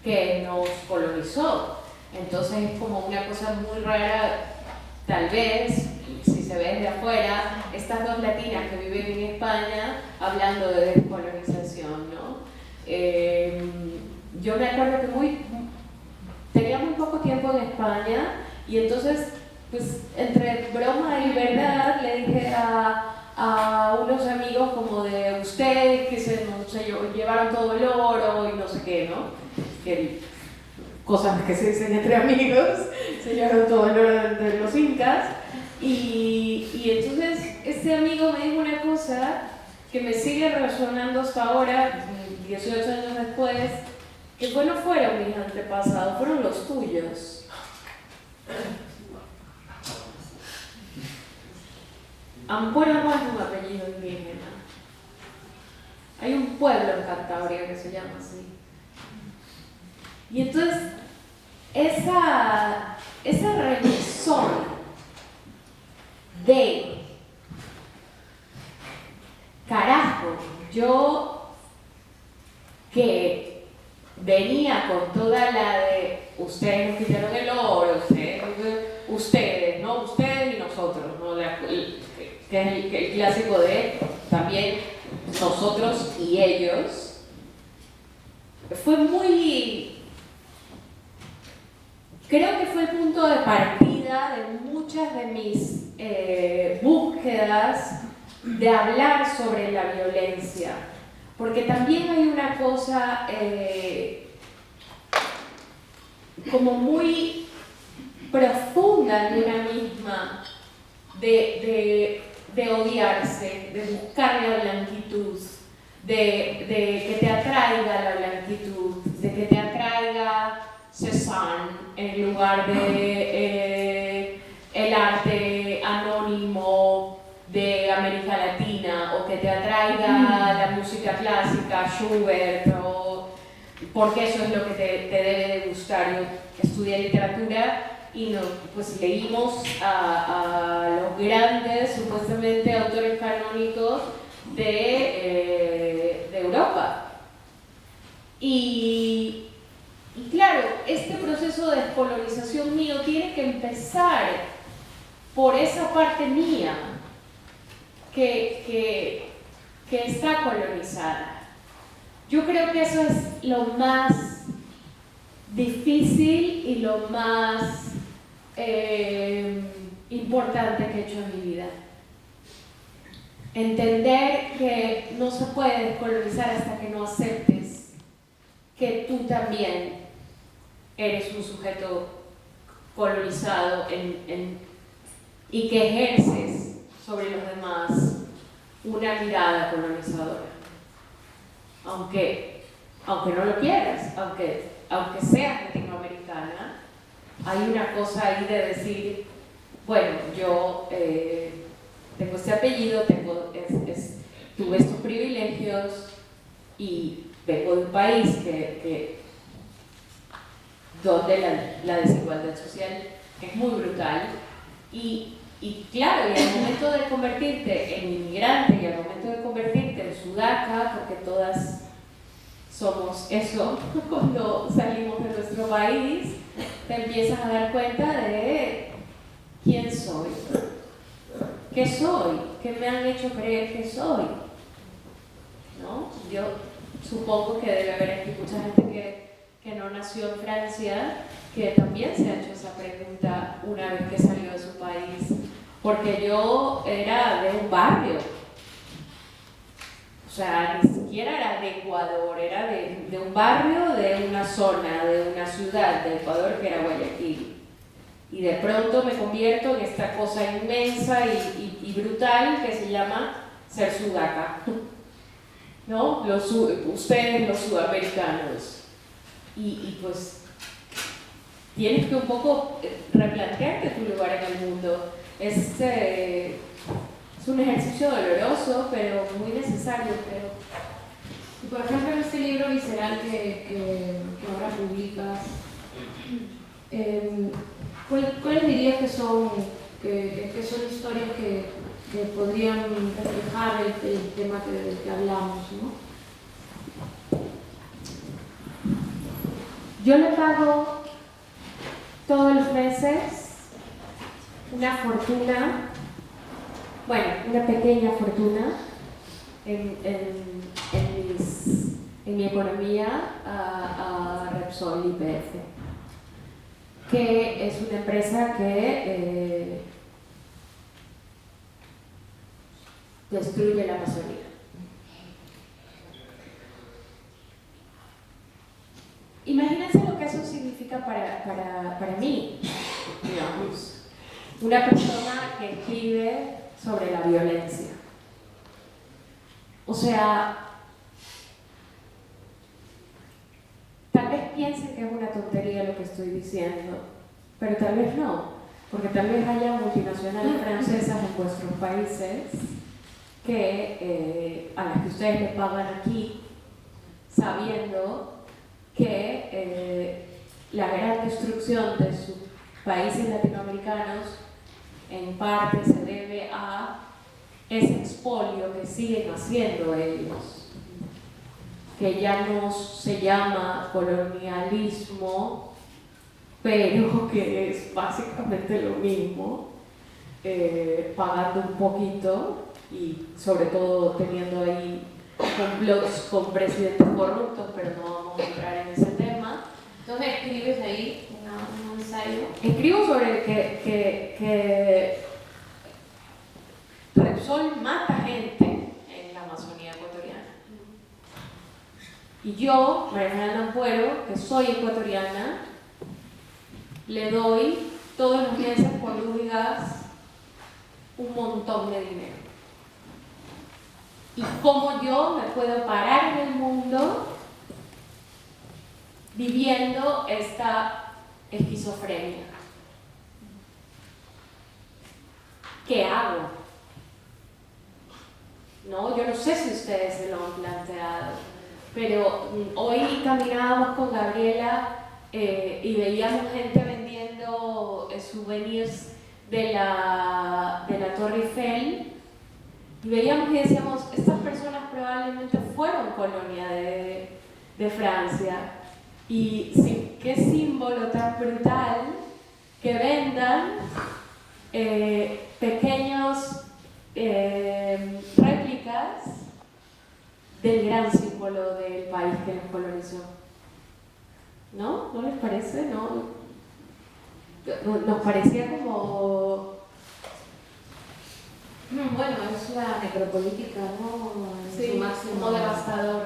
C: que nos colonizó. Entonces es como una cosa muy rara, tal vez, si se ve desde afuera, estas dos latinas que viven en España hablando de descolonización, ¿no? Yo me acuerdo que tenía muy poco tiempo en España y entonces, pues entre broma y verdad, le dije a unos amigos como de ustedes que se llevaron todo el oro y no sé qué, ¿no? Cosas que se dicen entre amigos, se llevaron todo el oro de los incas. Y entonces este amigo me dijo una cosa que me sigue resonando hasta ahora, 18 años después, que no fueron mis antepasados, fueron los tuyos. Ampuero no es un apellido indígena. Hay un pueblo en Cantabria que se llama así. Y entonces, esa remesón de carajo, yo que venía con toda la de ustedes nos quitaron el oro, ustedes, ¿no? Ustedes y nosotros, ¿no? el clásico de también nosotros y ellos, fue muy, creo que fue el punto de partida de muchas de mis búsquedas de hablar sobre la violencia, porque también hay una cosa como muy profunda en una misma de odiarse, de buscar la blanquitud, de que te atraiga la blanquitud, de que te atraiga Cézanne en lugar de el arte anónimo de América Latina, o que te atraiga la música clásica, Schubert, porque eso es lo que te debe de gustar. Yo estudié literatura y pues leímos a los grandes, supuestamente, autores canónicos de Europa. Y claro, este proceso de descolonización mío tiene que empezar por esa parte mía que está colonizada. Yo creo que eso es lo más difícil y lo más importante que he hecho en mi vida. Entender que no se puede descolonizar hasta que no aceptes que tú también eres un sujeto colonizado y que ejerces sobre los demás una mirada colonizadora. Aunque no lo quieras, aunque seas latinoamericana, hay una cosa ahí de decir, bueno, yo tengo este apellido, tuve estos privilegios y vengo de un país donde la desigualdad social es muy brutal y claro, y al momento de convertirte en inmigrante y al momento de convertirte en sudaca, porque todas somos eso cuando salimos de nuestro país, te empiezas a dar cuenta de quién soy, qué soy, qué me han hecho creer que soy, ¿no? Yo supongo que debe haber aquí mucha gente que no nació en Francia, que también se ha hecho esa pregunta una vez que salió de su país, porque yo era de un barrio, o sea, ni siquiera era de Ecuador, era de un barrio, de una zona, de una ciudad de Ecuador que era Guayaquil. Y de pronto me convierto en esta cosa inmensa y brutal que se llama ser sudaca, ¿no? Ustedes los sudamericanos. Y pues tienes que un poco replantearte tu lugar en el mundo. Es un ejercicio doloroso, pero muy necesario, creo.
D: Y por ejemplo, en este libro visceral que ahora publicas, ¿cuáles dirías que son historias que podrían reflejar el tema del que hablamos, ¿no?
C: Yo le pago todos los meses una fortuna, bueno, una pequeña fortuna en mi economía a Repsol YPF, que es una empresa que destruye la Amazonía. Imagínense lo que eso significa para mí, digamos. Una persona que escribe sobre la violencia. O sea, tal vez piensen que es una tontería lo que estoy diciendo, pero tal vez no, porque tal vez haya multinacionales francesas en vuestros países a las que ustedes les pagan aquí, sabiendo que la gran destrucción de sus países latinoamericanos en parte se debe a ese expolio que siguen haciendo ellos, que ya no se llama colonialismo, pero que es básicamente lo mismo, pagando un poquito y sobre todo teniendo ahí complots con presidentes corruptos, pero no vamos a entrar en ese tema.
D: Entonces escribes ahí un ensayo.
C: Escribo sobre que Repsol mata gente en la Amazonía ecuatoriana. Y yo, María Fernanda Ampuero, que soy ecuatoriana, le doy todos los meses por luz y gas un montón de dinero. Y cómo yo me puedo parar en el mundo viviendo esta esquizofrenia. ¿Qué hago? ¿No? Yo no sé si ustedes se lo han planteado, pero hoy caminábamos con Gabriela y veíamos gente vendiendo souvenirs de la Torre Eiffel y veíamos y decíamos, estas personas probablemente fueron colonia de Francia y sí, qué símbolo tan brutal que vendan pequeños réplicas del gran símbolo del país que nos colonizó. ¿No? ¿No les parece? ¿No? Nos parecía como...
D: Bueno, es la necropolítica, ¿no? En
C: Sí,
D: su máximo,
C: como devastador.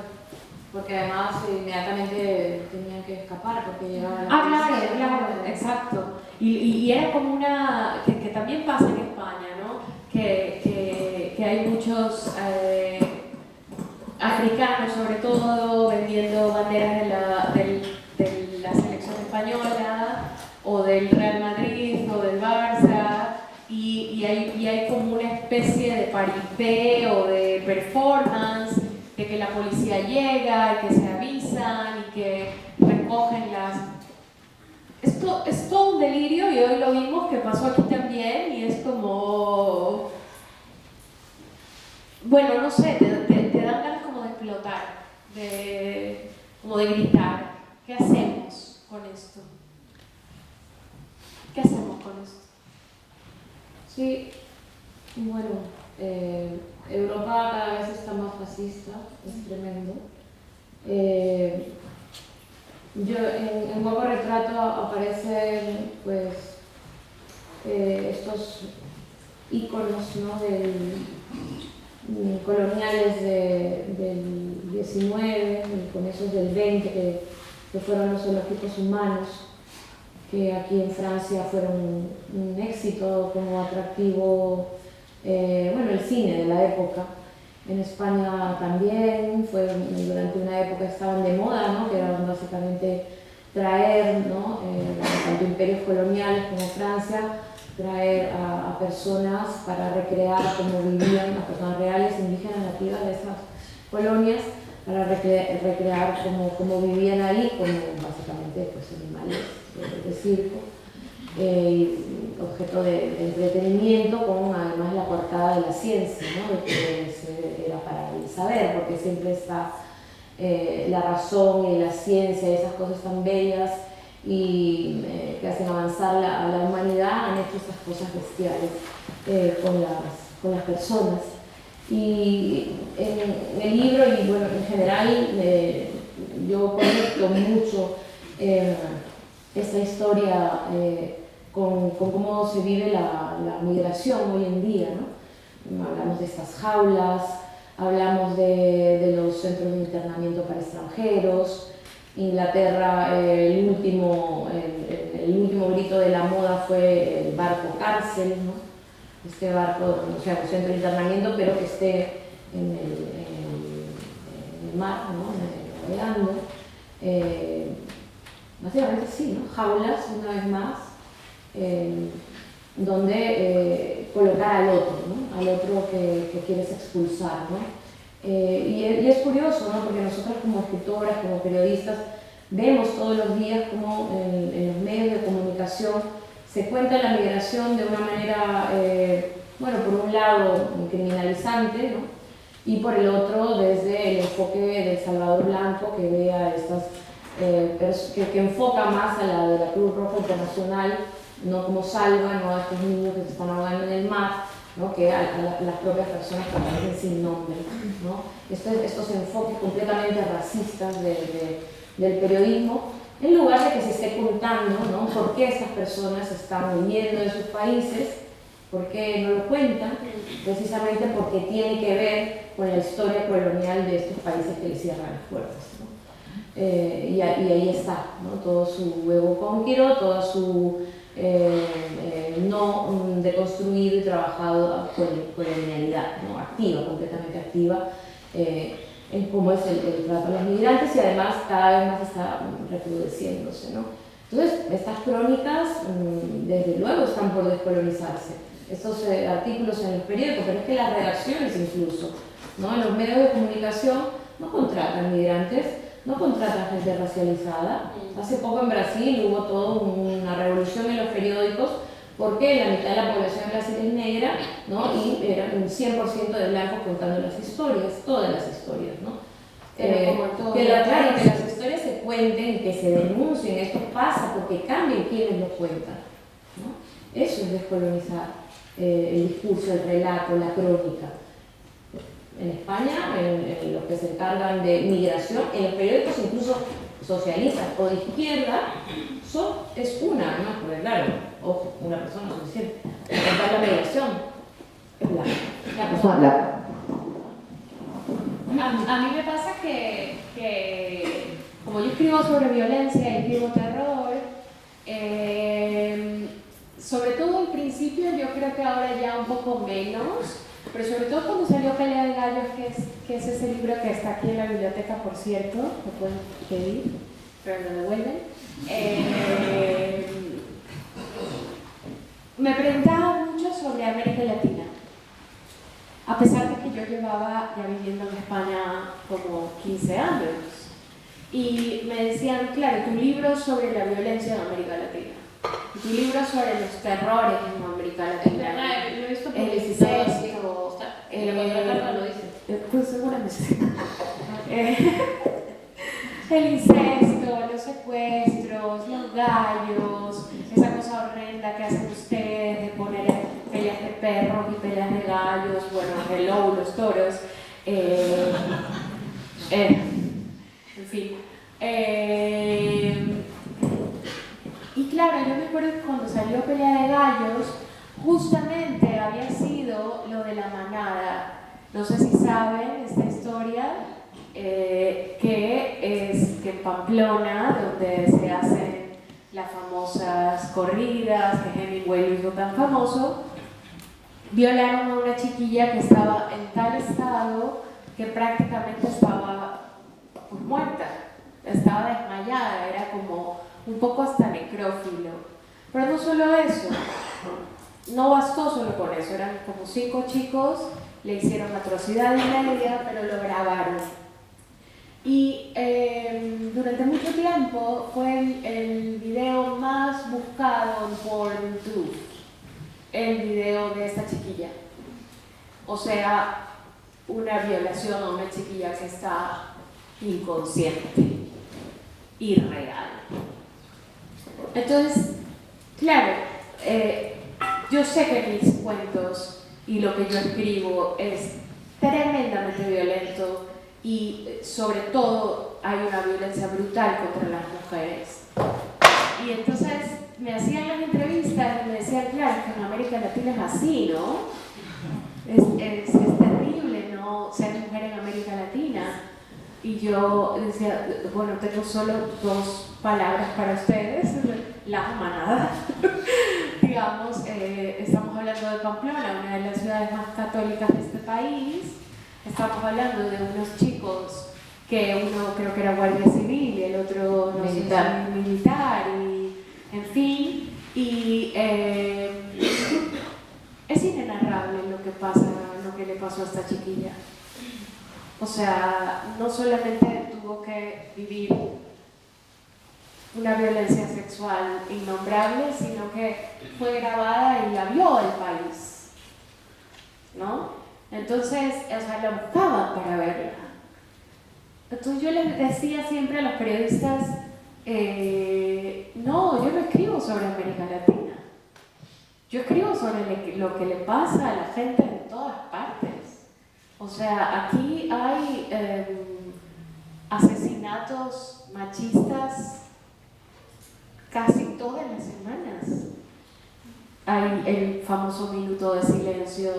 D: Porque además inmediatamente tenían que escapar porque llegaba la
C: Claro,
D: policía,
C: claro,
D: ¿no?
C: exacto. Y era como una... que también pasa en España, ¿no? Que hay muchos africanos, sobre todo, vendiendo banderas de la selección española o del Real Madrid o del Barça y hay como una especie de paripé o de performance de que la policía llega y que se avisan y que recogen las... Esto es todo un delirio y hoy lo vimos que pasó aquí también y es como... Bueno, no sé, te dan ganas como de explotar, como de gritar. ¿Qué hacemos con esto? ¿Qué hacemos con esto?
D: Sí, bueno, Europa cada vez está más fascista, es tremendo. En Guapo Retrato aparecen pues estos íconos, ¿no? Coloniales del 19 y comienzos del 20 que fueron los zoológicos humanos, que aquí en Francia fueron un éxito como atractivo, bueno, el cine de la época. En España también, durante una época estaban de moda, ¿no? Que eran básicamente traer, ¿no? Tanto imperios coloniales como Francia, traer a personas para recrear cómo vivían, a personas reales, indígenas, nativas de esas colonias, para recrear cómo vivían ahí, como básicamente pues, animales de circo, objeto de entretenimiento, con además la coartada de la ciencia, ¿no? De que era para el saber, porque siempre está la razón y la ciencia y esas cosas tan bellas y que hacen avanzar a la humanidad, han hecho esas cosas bestiales con las personas. Y en el libro y bueno, en general yo conecto mucho esta historia con cómo se vive la migración hoy en día, ¿no? Hablamos de estas jaulas, hablamos de los centros de internamiento para extranjeros. Inglaterra, el último grito de la moda fue el barco cárcel, ¿no? Este barco, o sea, un centro de internamiento, pero que esté en el mar, ¿no? Navegando. Básicamente sí, ¿no? Jaulas, una vez más, donde colocar al otro, ¿no? Al otro que quieres expulsar, ¿no? Y es curioso, ¿no? Porque nosotros como escritoras, como periodistas, vemos todos los días cómo en los medios de comunicación se cuenta la migración de una manera, bueno, por un lado criminalizante, ¿no? Y por el otro desde el enfoque del Salvador Blanco, que ve a estas, que enfoca más a la de la Cruz Roja Internacional, no como salva, no a estos niños que se están ahogando en el mar, ¿no? Que a las propias personas que aparecen sin nombre, ¿no? Estos enfoques completamente racistas del periodismo, en lugar de que se esté contando, ¿no? Por qué estas personas están huyendo de sus países, por qué no lo cuentan, precisamente porque tiene que ver con la historia colonial de estos países que les cierran las puertas, ¿no? Y ahí está, ¿no? Todo su ego conquiro, toda su no deconstruido y trabajado colonialidad, ¿no? Activa, completamente activa, en cómo es el trato a los migrantes, y además cada vez más está recrudeciéndose, ¿no? Entonces, estas crónicas, desde luego, están por descolonizarse. Estos artículos en los periódicos, pero es que las redacciones incluso, ¿no? En los medios de comunicación no contratan migrantes, no contratan gente racializada. Hace poco en Brasil hubo toda una revolución en los periódicos porque la mitad de la población de Brasil es negra, ¿no? Y era un 100% de blancos contando las historias, todas las historias, ¿no? Claro, que las historias se cuenten, que se denuncien, esto pasa porque cambian quienes lo cuentan, ¿no? Eso es descolonizar el discurso, el relato, la crónica. En España, en los que se encargan de migración, en los periódicos incluso socialistas o de izquierda, es una, ¿no? Porque claro, ojo, una persona suficiente. Contar la migración es blanca.
C: A mí me pasa que como yo escribo sobre violencia y escribo terror, sobre todo al principio, yo creo que ahora ya un poco menos, pero sobre todo cuando salió Pelea de Gallos, que es ese libro que está aquí en la biblioteca, por cierto, lo pueden pedir, pero lo devuelven. Me preguntaba mucho sobre América Latina, a pesar de que yo llevaba ya viviendo en España como 15 años. Y me decían, claro, tu libro es sobre la violencia en América Latina, y tu libro es sobre los terrores en América Latina.
D: Lo he visto
C: El
D: publicitado así.
C: incesto,
D: Lo dice.
C: pues seguramente. El incesto, los secuestros, los gallos, esa cosa horrenda que hacen ustedes de poner peleas de perros y peleas de gallos, bueno, hello, los toros. En fin. Y claro, yo me acuerdo que cuando salió Pelea de Gallos, justamente había sido lo de la manada. No sé si saben esta historia, que es que en Pamplona, donde se hacen las famosas corridas que Hemingway lo hizo tan famoso, violaron a una chiquilla que estaba en tal estado que prácticamente estaba pues, muerta, estaba desmayada, era como un poco hasta necrófilo. Pero no solo eso, no bastó solo con eso, eran como 5 chicos, le hicieron atrocidad y media, pero lo grabaron. Y durante mucho tiempo fue el video más buscado en PornTube, el video de esta chiquilla. O sea, una violación a una chiquilla que está inconsciente, irreal. Entonces, claro, yo sé que mis cuentos y lo que yo escribo es tremendamente violento y sobre todo hay una violencia brutal contra las mujeres. Y entonces me hacían las entrevistas y me decían, claro, que en América Latina es así, ¿no? Es terrible, ¿no? Ser mujer en América Latina. Y yo decía, bueno, tengo solo 2 palabras para ustedes, las manadas. Digamos, estamos hablando de Pamplona, una de las ciudades más católicas de este país. Estamos hablando de unos chicos que uno creo que era guardia civil y el otro no
D: militar.
C: sé si militar, y en fin. Y es inenarrable lo que pasa, lo que le pasó a esta chiquilla. O sea, no solamente tuvo que vivir una violencia sexual innombrable, sino que fue grabada y la vio el país, ¿no? Entonces, o sea, la buscaban para verla. Entonces yo les decía siempre a los periodistas, no, yo no escribo sobre América Latina. yo escribo sobre lo que le pasa a la gente en todas partes. O sea, aquí hay asesinatos machistas casi todas las semanas. Hay el famoso minuto de silencio.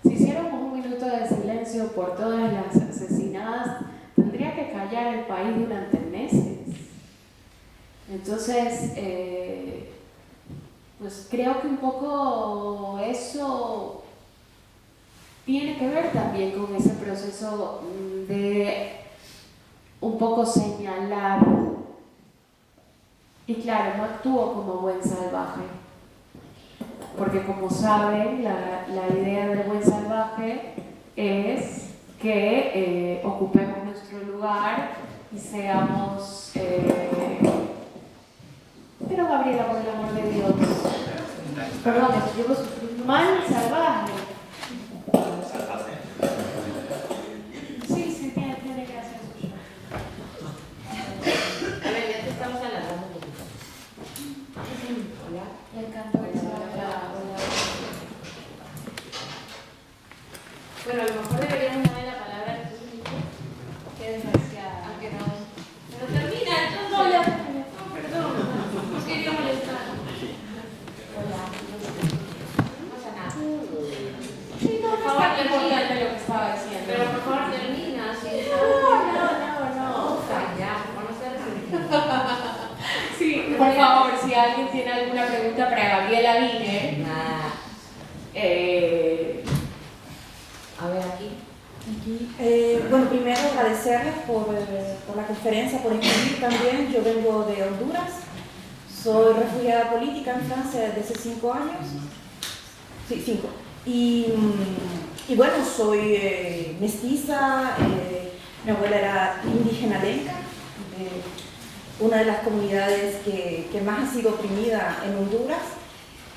C: Si hiciéramos un minuto de silencio por todas las asesinadas, tendría que callar el país durante meses. Entonces, pues creo que un poco eso tiene que ver también con ese proceso de un poco señalar. Y claro, no actúo como buen salvaje, porque como saben, la idea del buen salvaje es que ocupemos nuestro lugar y seamos... pero Gabriela, por el amor de Dios, perdón, llevo mal salvaje. Sí, tiene que hacer su show.
D: A ver, ya te estamos alargando un poquito. Hola.
C: Me encantó eso.
D: Bueno, a lo mejor deberíamos darle la palabra a tu hijo.
C: Qué desgraciada.
D: Aunque no. Pero termina, entonces. No, ya terminé. No, perdón. No quería molestar. Hola. No pasa nada.
C: Sí, no,
D: Por
C: no
D: favor,
C: está
D: termina.
C: importante lo que estaba diciendo.
D: Pero por favor, termina. Sí,
C: No.
D: Ya, por favor, no seas
C: Sí, por favor, si alguien tiene alguna pregunta para Gabriela Wiener,
D: nada. A ver, aquí.
E: Bueno, primero agradecerles por la conferencia, por escribir también. Yo vengo de Honduras, soy refugiada política en Francia desde hace 5 años. Sí, 5. Y bueno, soy mestiza, mi abuela era indígena lenca, una de las comunidades que más ha sido oprimida en Honduras.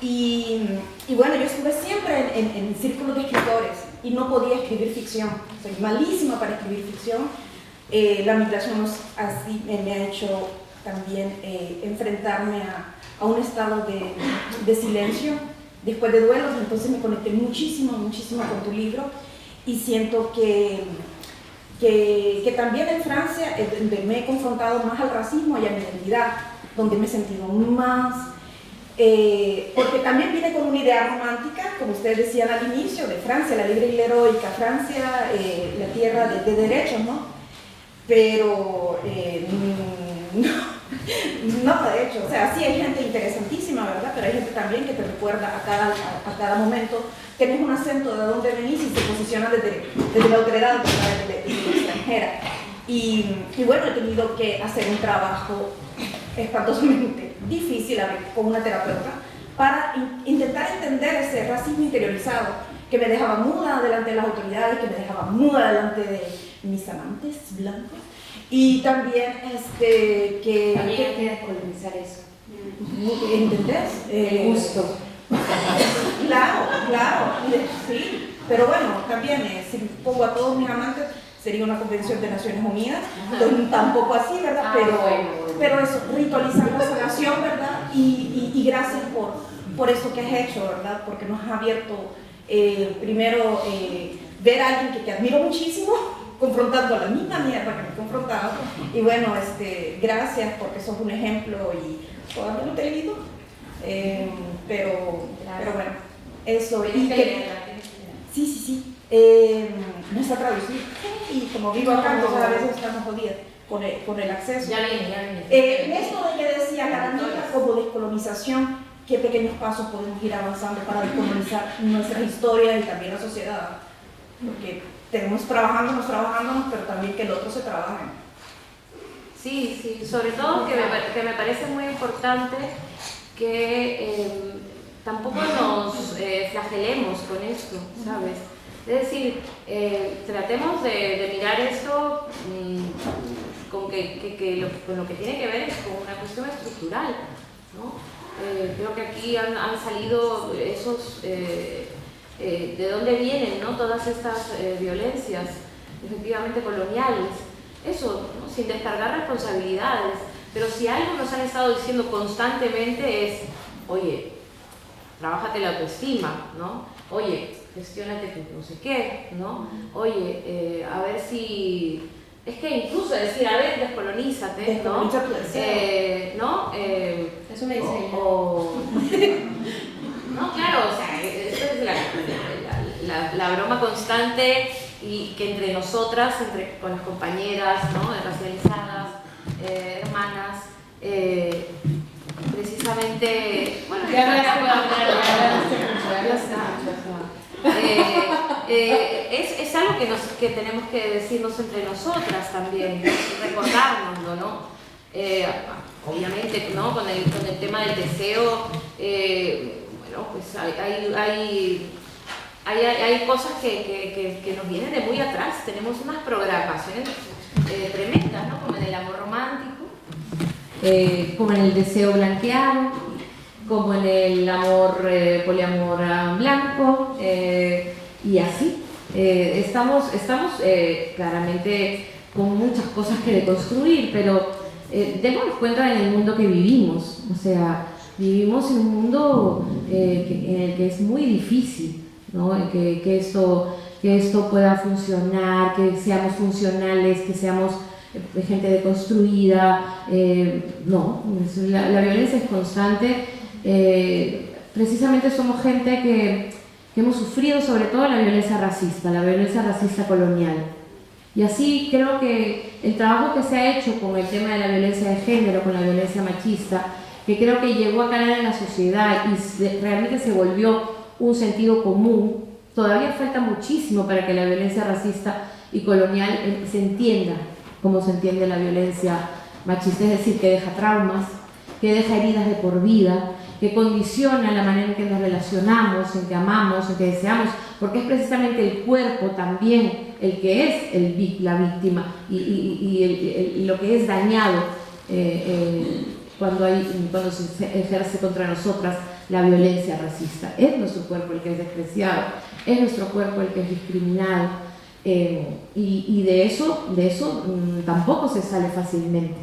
E: Y bueno, yo estuve siempre en círculos de escritores y no podía escribir ficción. Soy malísima para escribir ficción. La migración así me ha hecho también enfrentarme a un estado de silencio después de duelos. Entonces me conecté muchísimo con tu libro y siento que también en Francia, donde me he confrontado más al racismo y a mi identidad, donde me he sentido más... porque también viene con una idea romántica, como ustedes decían al inicio, de Francia, la libre y la heroica, Francia, la tierra de derechos, ¿no? Pero no, de hecho, o sea, sí hay gente interesantísima, ¿verdad? Pero hay gente también que te recuerda a cada momento, tenés un acento de dónde venís y se posiciona desde la autoridad, desde la extranjera. Y bueno, he tenido que hacer un trabajo espantosamente difícil con una terapeuta para intentar entender ese racismo interiorizado que me dejaba muda delante de las autoridades, que me dejaba muda delante de mis amantes blancos y también que
D: También hay que descolonizar eso.
E: ¿entendés?
D: El gusto.
E: Claro, sí, pero bueno, también si pongo a todos mis amantes sería una convención de Naciones Unidas, tampoco así, ¿verdad? Pero eso, ritualizar la sanación, ¿verdad? Y gracias por eso que has hecho, ¿verdad? Porque nos ha abierto, primero, ver a alguien que te admiro muchísimo, confrontando a la misma mierda que me he confrontado, y bueno, gracias porque sos un ejemplo y todavía no te he leído, pero bueno, eso. Y que, sí. No está traducido y como vivo acá, entonces a veces estamos jodidas con el acceso.
D: Ya viene.
E: En esto de que decía la herramienta como descolonización, qué pequeños pasos podemos ir avanzando para descolonizar nuestras historias y también la sociedad, porque tenemos trabajándonos, pero también que el otro se trabaje.
D: Sí, sobre todo que me parece muy importante que tampoco nos flagelemos con esto, ¿sabes? Es decir, tratemos de mirar esto con lo que tiene que ver es con una cuestión estructural, ¿no? Creo que aquí han salido esos, de dónde vienen, ¿no? Todas estas violencias efectivamente coloniales, eso, ¿no? Sin descargar responsabilidades, pero si algo nos han estado diciendo constantemente es, oye, trabájate la autoestima, ¿no? Oye, gestiónate tu no sé qué, ¿no? Oye, a ver si... Es que incluso decir, a ver, descolonízate, ¿no?
E: Descoloniza tu deseo.
D: ¿no?
C: Eso me dice ella.
D: No, claro, o sea, esto es la broma constante y que entre nosotras, con las compañeras, ¿no? Racializadas, hermanas, precisamente, bueno,
C: Ya hablaste mucho,
D: ya está. Es algo que tenemos que decirnos entre nosotras también, ¿no? Recordárnoslo, ¿no? Obviamente, ¿no? Con el tema del deseo, bueno, pues hay cosas que nos vienen de muy atrás. Tenemos unas programaciones tremendas, ¿no? Como en el amor romántico, como en el deseo blanqueado, como en el amor poliamor blanco, y así. Estamos claramente con muchas cosas que deconstruir, pero démonos cuenta en el mundo que vivimos. O sea, vivimos en un mundo en el que es muy difícil, ¿no? Que esto pueda funcionar, que seamos funcionales, que seamos gente deconstruida. No, la violencia es constante. Precisamente somos gente que hemos sufrido sobre todo la violencia racista colonial. Y así creo que el trabajo que se ha hecho con el tema de la violencia de género, con la violencia machista, que creo que llegó a calar en la sociedad y realmente se volvió un sentido común, todavía falta muchísimo para que la violencia racista y colonial se entienda como se entiende la violencia machista, es decir, que deja traumas, que deja heridas de por vida, que condiciona la manera en que nos relacionamos, en que amamos, en que deseamos, porque es precisamente el cuerpo también el que es la víctima y lo que es dañado cuando se ejerce contra nosotras la violencia racista. Es nuestro cuerpo el que es despreciado, es nuestro cuerpo el que es discriminado, y de eso tampoco se sale fácilmente.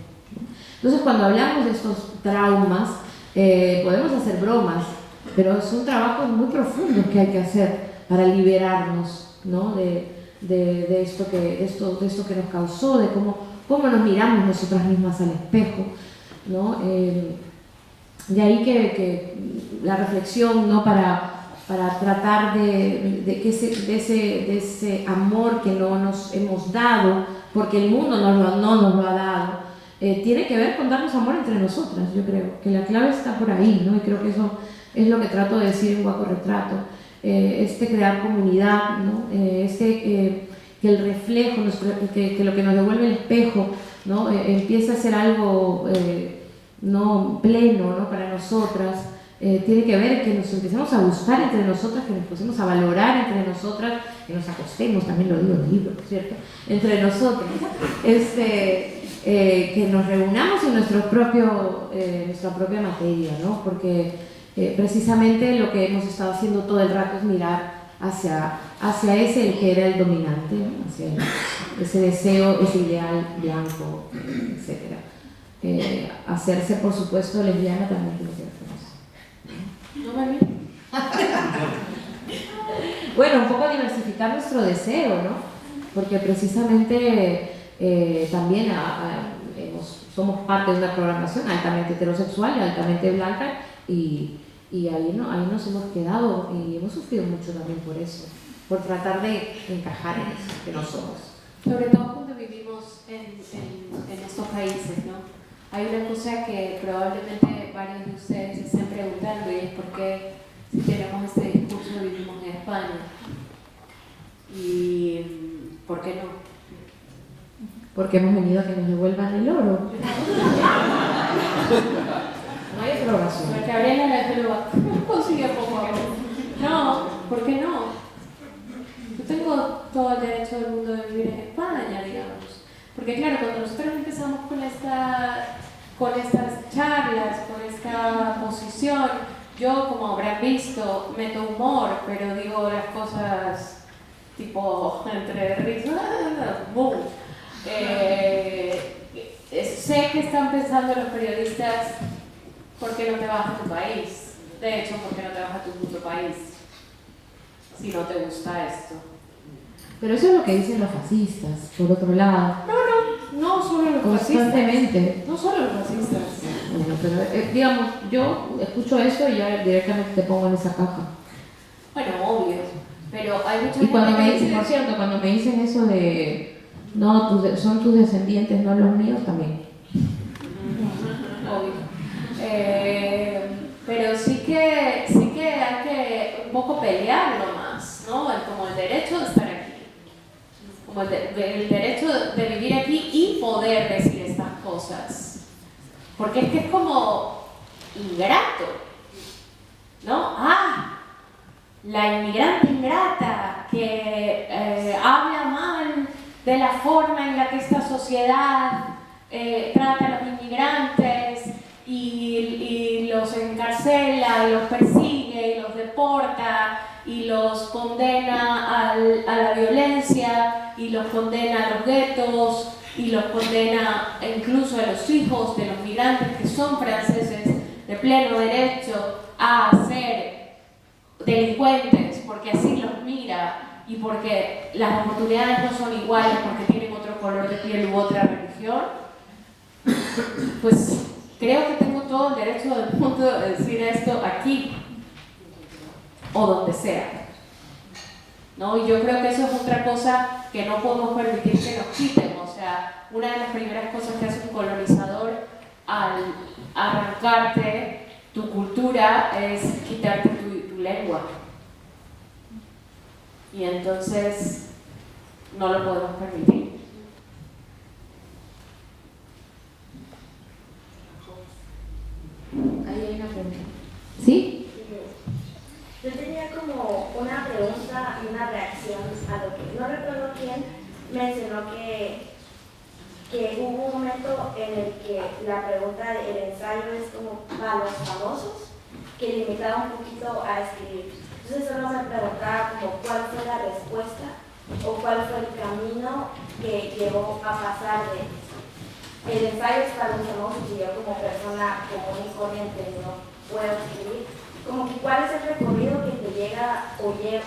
D: Entonces, cuando hablamos de estos traumas, podemos hacer bromas, pero son trabajos muy profundos que hay que hacer para liberarnos, ¿no? de esto que nos causó, de cómo nos miramos nosotras mismas al espejo, ¿no? De ahí que la reflexión, ¿no? para tratar de ese amor que no nos hemos dado, porque el mundo no nos lo ha dado, tiene que ver con darnos amor entre nosotras. Yo creo que la clave está por ahí, ¿no? Y creo que eso es lo que trato de decir en Guaco Retrato, crear comunidad, ¿no? Que el reflejo, que lo que nos devuelve el espejo, ¿no? Empiece a ser algo no pleno, ¿no? Para nosotras. Tiene que ver que nos empecemos a gustar entre nosotras, que nos empecemos a valorar entre nosotras, que nos acostemos, también lo digo en el libro, ¿no es cierto? Entre nosotras, que nos reunamos en nuestra propia materia, ¿no? Porque precisamente lo que hemos estado haciendo todo el rato es mirar hacia el que era el dominante, ¿no? Hacia ese deseo, ese ideal blanco, etc. Hacerse, por supuesto, lesbiana también tiene que ver con eso.
C: No me
D: Bueno, un poco diversificar nuestro deseo, ¿no? Porque precisamente también somos parte de una programación altamente heterosexual y altamente blanca, y ahí nos hemos quedado y hemos sufrido mucho también por eso, por tratar de encajar en eso que no somos.
C: Sobre todo cuando vivimos en estos países, ¿no? Hay una cosa que probablemente varios de ustedes se estén preguntando, y es por qué, si tenemos este discurso, vivimos en España. ¿Y por qué no?
D: Porque hemos venido a que nos devuelvan el oro. No hay otra razón.
C: Porque Gabriela la consiguió poco a poco. No, ¿por qué no? Yo tengo todo el derecho del mundo de vivir en España, digamos. Porque claro, cuando nosotros empezamos con estas charlas, con esta posición, yo, como habrán visto, meto humor, pero digo las cosas tipo entre risas, boom. Sé que están pensando los periodistas, ¿por qué no te vas a tu país? De hecho, ¿por qué no te vas a tu puto país si no te gusta esto?
D: Pero eso es lo que dicen los fascistas, por otro lado.
C: No solo los
D: Constantemente.
C: fascistas. No solo los fascistas.
D: Bueno, pero digamos, yo escucho eso y ya directamente te pongo en esa caja.
C: Bueno, obvio. Pero hay mucha
D: Y cuando
C: gente
D: me
C: que
D: dicen,
C: dice-
D: por cierto, cuando me dicen eso de no, son tus descendientes, no los míos, también.
C: Obvio. Pero sí que hay que un poco pelearlo más, ¿no? Como el derecho de estar aquí. Como el derecho de vivir aquí y poder decir estas cosas. Porque es que es como ingrato, ¿no? La inmigrante ingrata que habla mal de la forma en la que esta sociedad trata a los inmigrantes y los encarcela, y los persigue, y los deporta, y los condena a la violencia, y los condena a los guetos, y los condena incluso a los hijos de los migrantes que son franceses de pleno derecho a ser delincuentes, porque así los mira y porque las oportunidades no son iguales porque tienen otro color de piel u otra religión, pues creo que tengo todo el derecho del mundo de decir esto aquí o donde sea, ¿no? Y yo creo que eso es otra cosa que no podemos permitir que nos quiten. O sea, una de las primeras cosas que hace un colonizador al arrancarte tu cultura es quitarte tu lengua. Y entonces no lo podemos permitir.
D: Ahí hay una pregunta. ¿Sí?
F: Yo tenía como una pregunta y una reacción a lo que no recuerdo quién mencionó que hubo un momento en el que la pregunta del ensayo es como para los famosos, que limitaba un poquito a escribir. Entonces solo me preguntaba como cuál fue la respuesta o cuál fue el camino que llevó a pasar de el ensayo es para los famosos y yo como persona común y corriente no puedo escribir. Como que cuál es el recorrido que te llega o te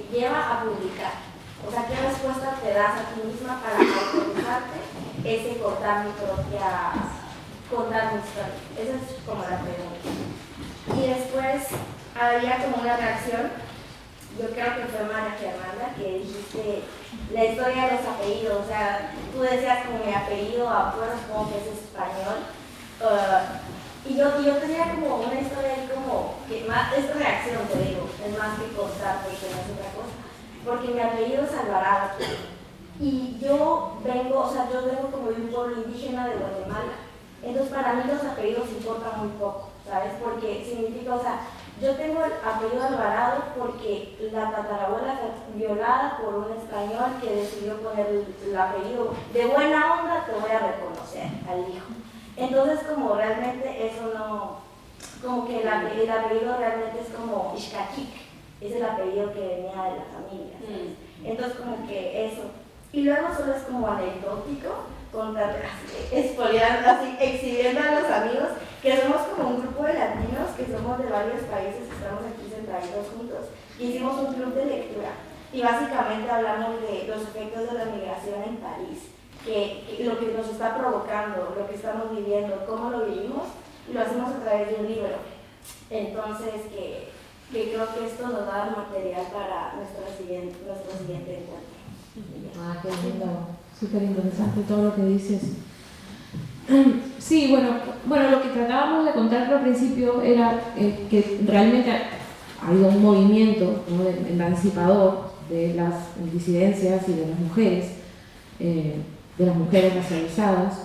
F: lleva a publicar. O sea, ¿qué respuesta te das a ti misma para autorizarte ese contar mi historia? Esa es como la pregunta. Y después había como una reacción, yo creo que fue María Fernanda, que dijiste la historia de los apellidos. O sea, tú decías como mi apellido, acuerdo, supongo que es español. Y yo tenía como una historia ahí como, que más, esta reacción te digo, es más que contar porque no es otra cosa. Porque mi apellido es Alvarado. Y yo vengo como de un pueblo indígena de Guatemala. Entonces para mí los apellidos importan muy poco, ¿sabes? Porque significa, o sea, yo tengo el apellido Alvarado porque la tatarabuela fue violada por un español que decidió poner el apellido de buena onda, te voy a reconocer al hijo. Entonces como realmente eso no, como que el apellido realmente es como Ixcaquic, es el apellido que venía de la familia, ¿sabes? Entonces como que eso. Y luego solo es como anecdótico, contar, expoliando, así, exhibiendo a los amigos, que somos como un grupo de latinos, que somos de varios países, estamos aquí sentaditos juntos, y hicimos un club de lectura. Y básicamente hablamos de los efectos de la migración en París, que lo que nos está provocando, lo que estamos viviendo, cómo lo vivimos, y lo hacemos a través de un libro. Entonces, que creo que esto nos da material para nuestro siguiente encuentro.
D: Qué lindo, súper interesante todo lo que dices. Sí, bueno, lo que tratábamos de contar al principio era que realmente ha habido un movimiento, ¿no?, emancipador de las disidencias y de las mujeres racializadas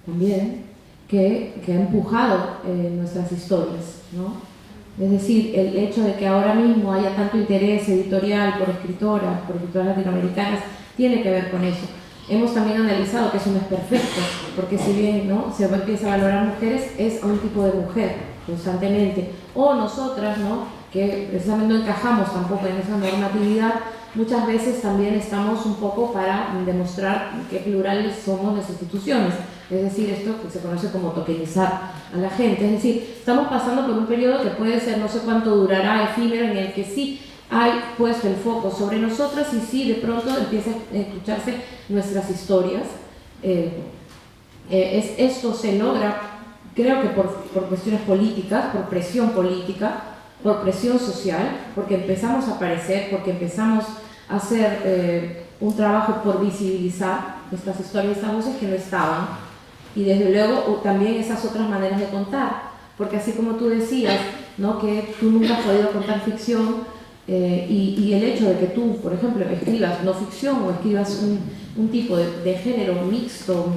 D: también, que ha empujado nuestras historias, ¿no? Es decir, el hecho de que ahora mismo haya tanto interés editorial por escritoras latinoamericanas, tiene que ver con eso. Hemos también analizado que eso no es perfecto, porque si bien, ¿no?, se empieza a valorar mujeres, es a un tipo de mujer constantemente. O nosotras, ¿no?, que precisamente no encajamos tampoco en esa normatividad, muchas veces también estamos un poco para demostrar qué plurales somos las instituciones. es decir, esto que se conoce como tokenizar a la gente, es decir, estamos pasando por un periodo que puede ser no sé cuánto durará, efímero, en el que sí hay puesto el foco sobre nosotras y sí de pronto empieza a escucharse nuestras historias. Esto se logra, creo que por cuestiones políticas, por presión política, por presión social, porque empezamos a aparecer, porque empezamos a hacer un trabajo por visibilizar estas historias, estas voces que no estaban, y desde luego también esas otras maneras de contar, porque así como tú decías, ¿no?, que tú nunca has podido contar ficción, y el hecho de que tú, por ejemplo, escribas no ficción o escribas un tipo de género mixto,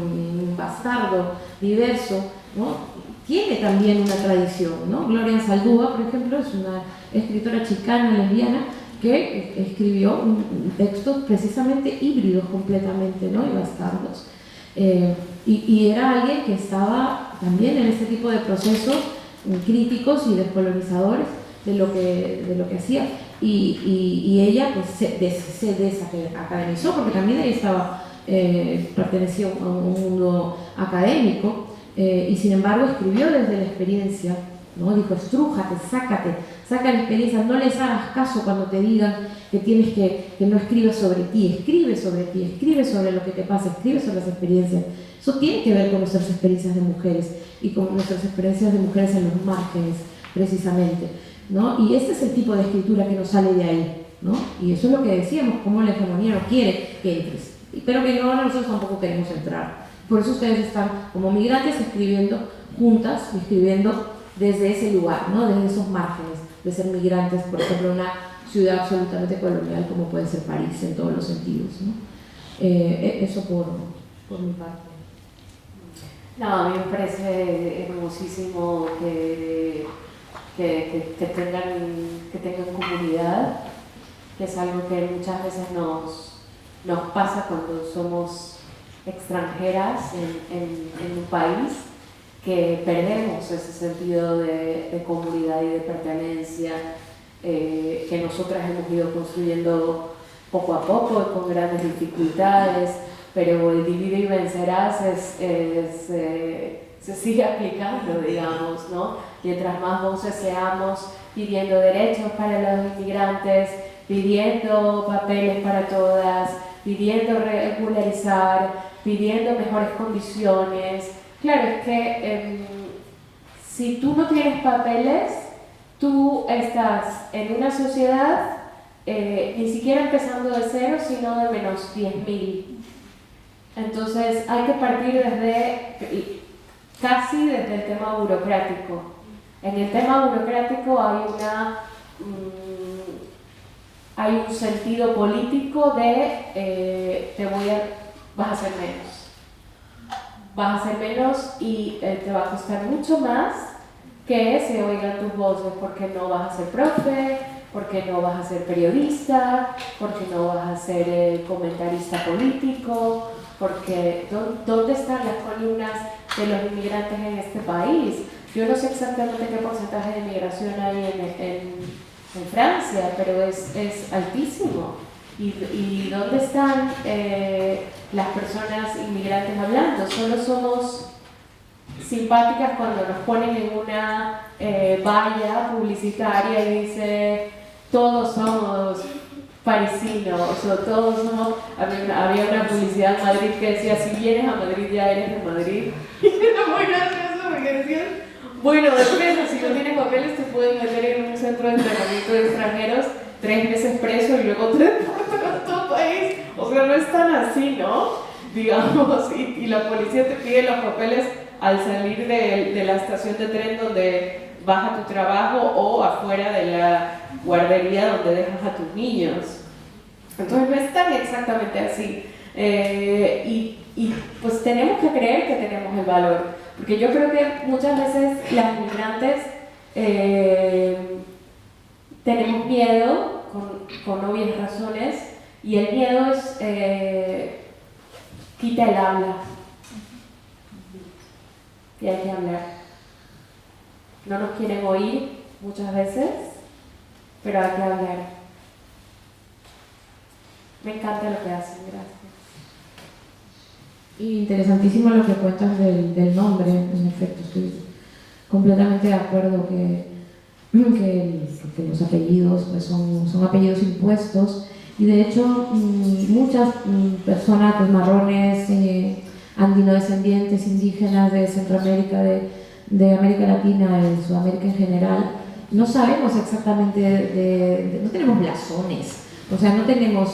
D: bastardo, diverso, ¿no?, tiene también una tradición, ¿no? Gloria Anzaldúa, por ejemplo, es una escritora chicana, lesbiana, que escribió textos precisamente híbridos completamente, ¿no?, y bastardos. Y era alguien que estaba también en este tipo de procesos críticos y descolonizadores de lo que hacía. Y ella pues se desacademizó, porque también ella estaba, pertenecía a un mundo académico, y sin embargo escribió desde la experiencia, ¿no? Dijo, estrújate, saca la experiencia, no les hagas caso cuando te digan que tienes que no escribas sobre ti, escribe sobre ti, escribe sobre lo que te pasa, escribe sobre las experiencias. Eso tiene que ver con nuestras experiencias de mujeres y con nuestras experiencias de mujeres en los márgenes, precisamente, ¿no? Y este es el tipo de escritura que nos sale de ahí, ¿no? Y eso es lo que decíamos, cómo la hegemonía no quiere que entres, pero que no, nosotros tampoco queremos entrar. Por eso ustedes están como migrantes escribiendo juntas, escribiendo desde ese lugar, ¿no?, desde esos márgenes de ser migrantes, por ejemplo, en una ciudad absolutamente colonial como puede ser París en todos los sentidos, ¿no? Eso por mi parte.
C: No, a mí me parece hermosísimo que tengan comunidad, que es algo que muchas veces nos pasa cuando somos extranjeras en un país, que perdemos ese sentido de comunidad y de pertenencia, que nosotras hemos ido construyendo poco a poco y con grandes dificultades, pero el divide y vencerás se sigue aplicando, digamos, ¿no? Mientras más voces seamos pidiendo derechos para los inmigrantes, pidiendo papeles para todas, pidiendo regularizar, pidiendo mejores condiciones. Claro, es que si tú no tienes papeles, tú estás en una sociedad ni siquiera empezando de cero, sino de menos 10.000. Entonces hay que partir casi desde el tema burocrático. En el tema burocrático hay un sentido político de vas a hacer menos. Vas a hacer menos y te va a costar mucho más que se oigan tus voces, porque no vas a ser profe, porque no vas a ser periodista, porque no vas a ser comentarista político, porque ¿dónde están las columnas de los inmigrantes en este país? Yo no sé exactamente qué porcentaje de inmigración hay en Francia, pero es altísimo. ¿Y dónde están las personas inmigrantes hablando? Solo somos simpáticas cuando nos ponen en una valla publicitaria y dice todos somos parisinos, o todos somos... Había una publicidad en Madrid que decía, si vienes a Madrid ya eres de Madrid. Y era muy gracioso porque decían, bueno, depende, si no tienes papeles te pueden meter en un centro de entrenamiento de extranjeros 3 meses preso y luego te deportan a tu país. O sea, no es tan así, ¿no? Digamos, y la policía te pide los papeles al salir de la estación de tren donde vas a tu trabajo o afuera de la guardería donde dejas a tus niños. Entonces no es tan exactamente así. Y pues tenemos que creer que tenemos el valor, porque yo creo que muchas veces las migrantes tenemos miedo con obvias razones, y el miedo quita el habla. Y hay que hablar. No nos quieren oír muchas veces, pero hay que hablar. Me encanta lo que hacen, gracias.
B: Interesantísimo lo que cuentas del nombre, en efecto, estoy completamente de acuerdo que los apellidos pues son apellidos impuestos, y de hecho muchas personas pues, marrones, andinodescendientes, indígenas de Centroamérica, de América Latina, de Sudamérica en general, no sabemos exactamente, no tenemos blasones, o sea, no tenemos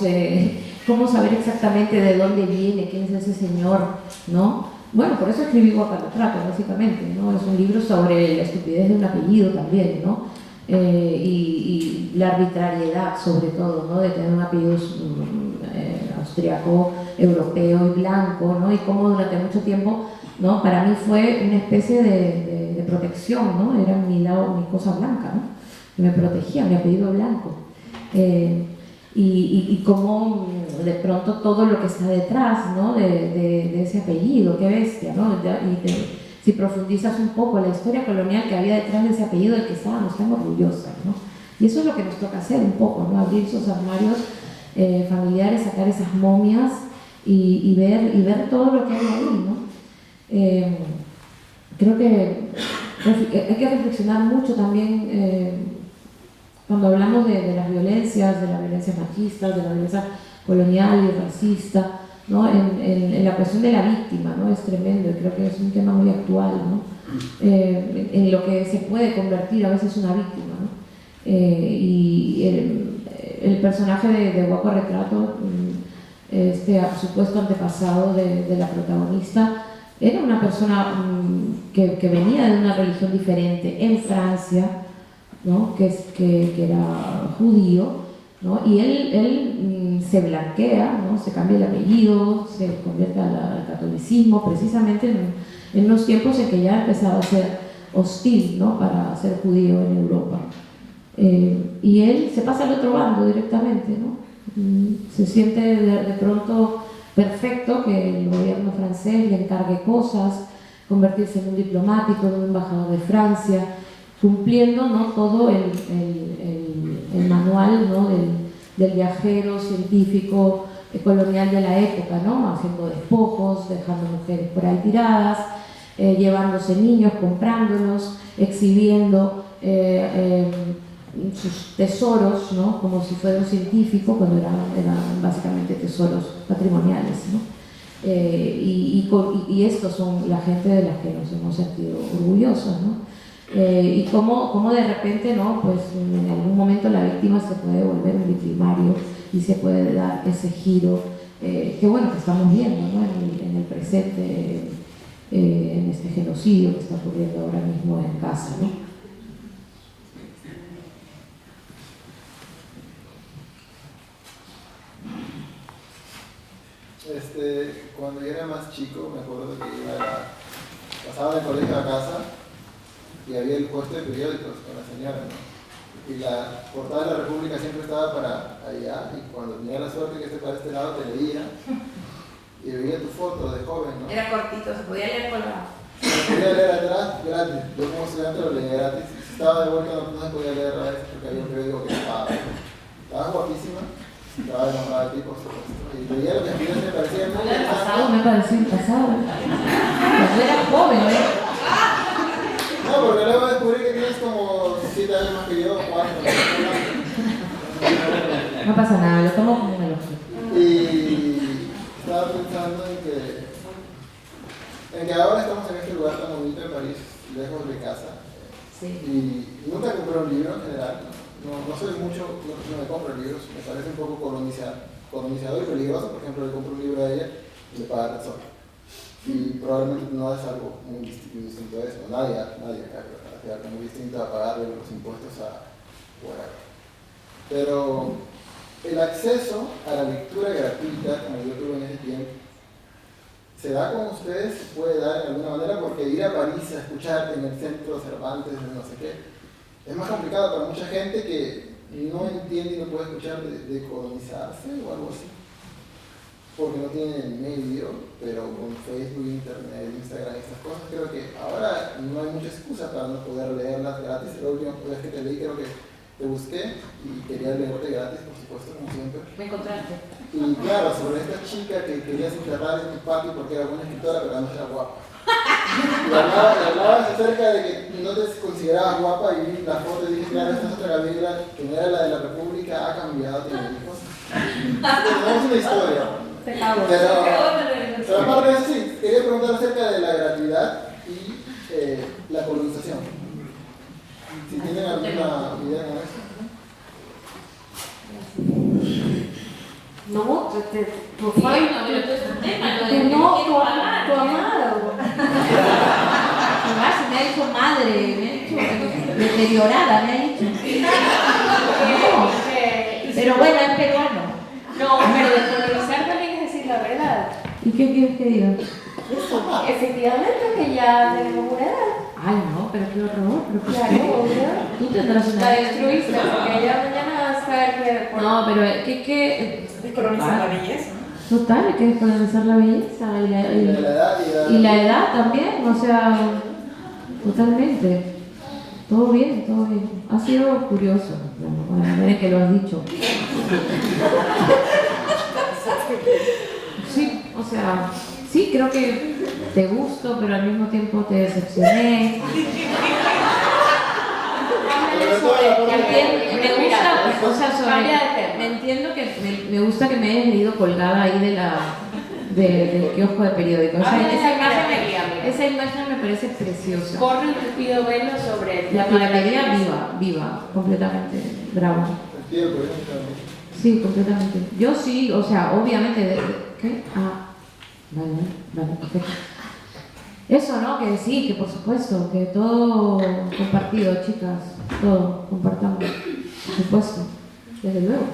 B: cómo saber exactamente de dónde viene, quién es ese señor, ¿no? Bueno, por eso escribí Guacalotrato, básicamente, ¿no? Es un libro sobre la estupidez de un apellido también, ¿no? Y la arbitrariedad, sobre todo, ¿no? De tener un apellido austriaco, europeo y blanco, ¿no? Y cómo durante mucho tiempo, ¿no? Para mí fue una especie de protección, ¿no? Era mi cosa blanca, ¿no? Que me protegía, mi apellido blanco. Y cómo de pronto todo lo que está detrás, ¿no? de ese apellido, qué bestia, ¿no? Si profundizas un poco la historia colonial que había detrás de ese apellido del que estábamos tan orgullosas, ¿no? Y eso es lo que nos toca hacer un poco, ¿no? Abrir esos armarios familiares, sacar esas momias y ver todo lo que hay ahí, ¿no? Creo que hay que reflexionar mucho también cuando hablamos de las violencias, de las violencias machistas, de la violencia colonial y racista, ¿no? En la cuestión de la víctima, ¿no? Es tremendo, y creo que es un tema muy actual, ¿no? En lo que se puede convertir a veces una víctima, ¿no? Y el personaje de Guacalotrato, este supuesto antepasado de la protagonista, era una persona que venía de una religión diferente en Francia, ¿no? que era judío, ¿no? Y él se blanquea, ¿no? Se cambia el apellido, se convierte al catolicismo, precisamente en unos tiempos en que ya empezaba a ser hostil, ¿no? Para ser judío en Europa. Y él se pasa al otro bando directamente, ¿no? Se siente de pronto perfecto que el gobierno francés le encargue cosas, convertirse en un diplomático, en un embajador de Francia, cumpliendo, ¿no? todo el manual, ¿no? del viajero científico colonial de la época, ¿no? Haciendo despojos, dejando mujeres por ahí tiradas, llevándose niños, comprándolos, exhibiendo sus tesoros, ¿no? Como si fuera un científico, cuando eran básicamente tesoros patrimoniales, ¿no? Y estos son la gente de la que nos hemos sentido orgullosos, ¿no? Y cómo de repente, ¿no? Pues en algún momento la víctima se puede volver un victimario y se puede dar ese giro que bueno, que estamos viendo, ¿no? en el presente, en este genocidio que está ocurriendo ahora mismo en Gaza, ¿no?
G: Cuando yo era más chico, me acuerdo que pasaba del colegio a casa y había el puesto de periódicos con la señora, ¿no? Y la portada de la República siempre estaba para allá, y cuando tenía la suerte que para este lado te leía y veía tu foto de joven, ¿no?
D: Era cortito, se podía leer colgado.
G: Se podía leer atrás gratis, yo como estudiante lo leía gratis. Si estaba de vuelta no se podía leer a veces porque había un periódico que estaba guapísima, estaba enamorada de ti, por supuesto, y leía lo que me parecía muy interesante.
B: Me pareció el pasado. Cuando era joven, ¿eh?
G: No, porque luego descubrí que tienes como 7 años más que yo, 4.
B: No pasa nada, lo tomo como un elogio.
G: Y estaba pensando en que ahora estamos en este lugar tan bonito en París, lejos de casa.
B: Sí.
G: Y nunca compré un libro en general. No soy mucho, no me compro libros, me parece un poco colonizador y peligroso. Por ejemplo, le compro un libro a ella y le paga el sol. Y probablemente no es algo muy distinto a eso. Nadie acá hace algo muy distinto a pagarle los impuestos a fuera. Pero el acceso a la lectura gratuita, como yo tuve en ese tiempo, ¿se da con ustedes? ¿Se puede dar de alguna manera? Porque ir a París a escuchar en el centro Cervantes, no sé qué, es más complicado para mucha gente que no entiende y no puede escuchar de colonizarse o algo así. Porque no tienen medio, pero con Facebook, Internet, Instagram, estas cosas, creo que ahora no hay mucha excusa para no poder leerlas gratis. La última vez que te leí creo que te te busqué y quería leerte gratis, por supuesto, como siempre.
D: Me encontraste.
G: Y claro, sobre esta chica que querías enterrar en tu patio porque era buena escritora, pero no era guapa. Y hablabas acerca de que no te considerabas guapa y vi la foto y dije, claro, esta es otra Gabriela, que no era la de la República, ha cambiado, tiene hijos. Tenemos una historia.
D: Se acabó.
G: Pero aparte de eso, sí, quería preguntar acerca de la gratuidad y la colonización. Si tienen alguna idea con eso.
B: No, por favor.
D: Ay, no, pero esto es un tema, lo de
B: Que no, tu
D: pagar.
B: amado.
D: Además, me ha dicho madre, me ha dicho deteriorada, me ha dicho. No, pero bueno, es peruano.
C: No, pero descolonizar también es decir la verdad.
D: ¿Y qué quieres que diga?
C: Efectivamente que ya tenemos una edad.
D: Ay, no, pero qué horror. Pero
C: Claro, obvio.
D: tú tendrás una.
C: La destruiste, porque ya mañana vas a saber que...
D: No, pero ¿qué?
E: Descolonizar la belleza, ¿no?
D: Total, hay que descolonizar la belleza y
G: La edad
D: y la edad también, o sea, totalmente. Todo bien, todo bien. Ha sido curioso, bueno, a ver que lo has dicho. Sí, o sea, sí, creo que te gusto, pero al mismo tiempo te decepcioné. Me gusta, o sea, me entiendo que me gusta que me hayas leído colgada ahí del kiosco de periódico. O sea, esa imagen me parece preciosa.
C: Corre un tupido velo sobre
D: La piratería viva, completamente, bravo. Sí, completamente. Yo sí, o sea, obviamente, ¿qué? Ah, vale, perfecto. Eso, ¿no? Que sí, que por supuesto, que todo compartido, chicas, todo, compartamos, por supuesto, desde luego.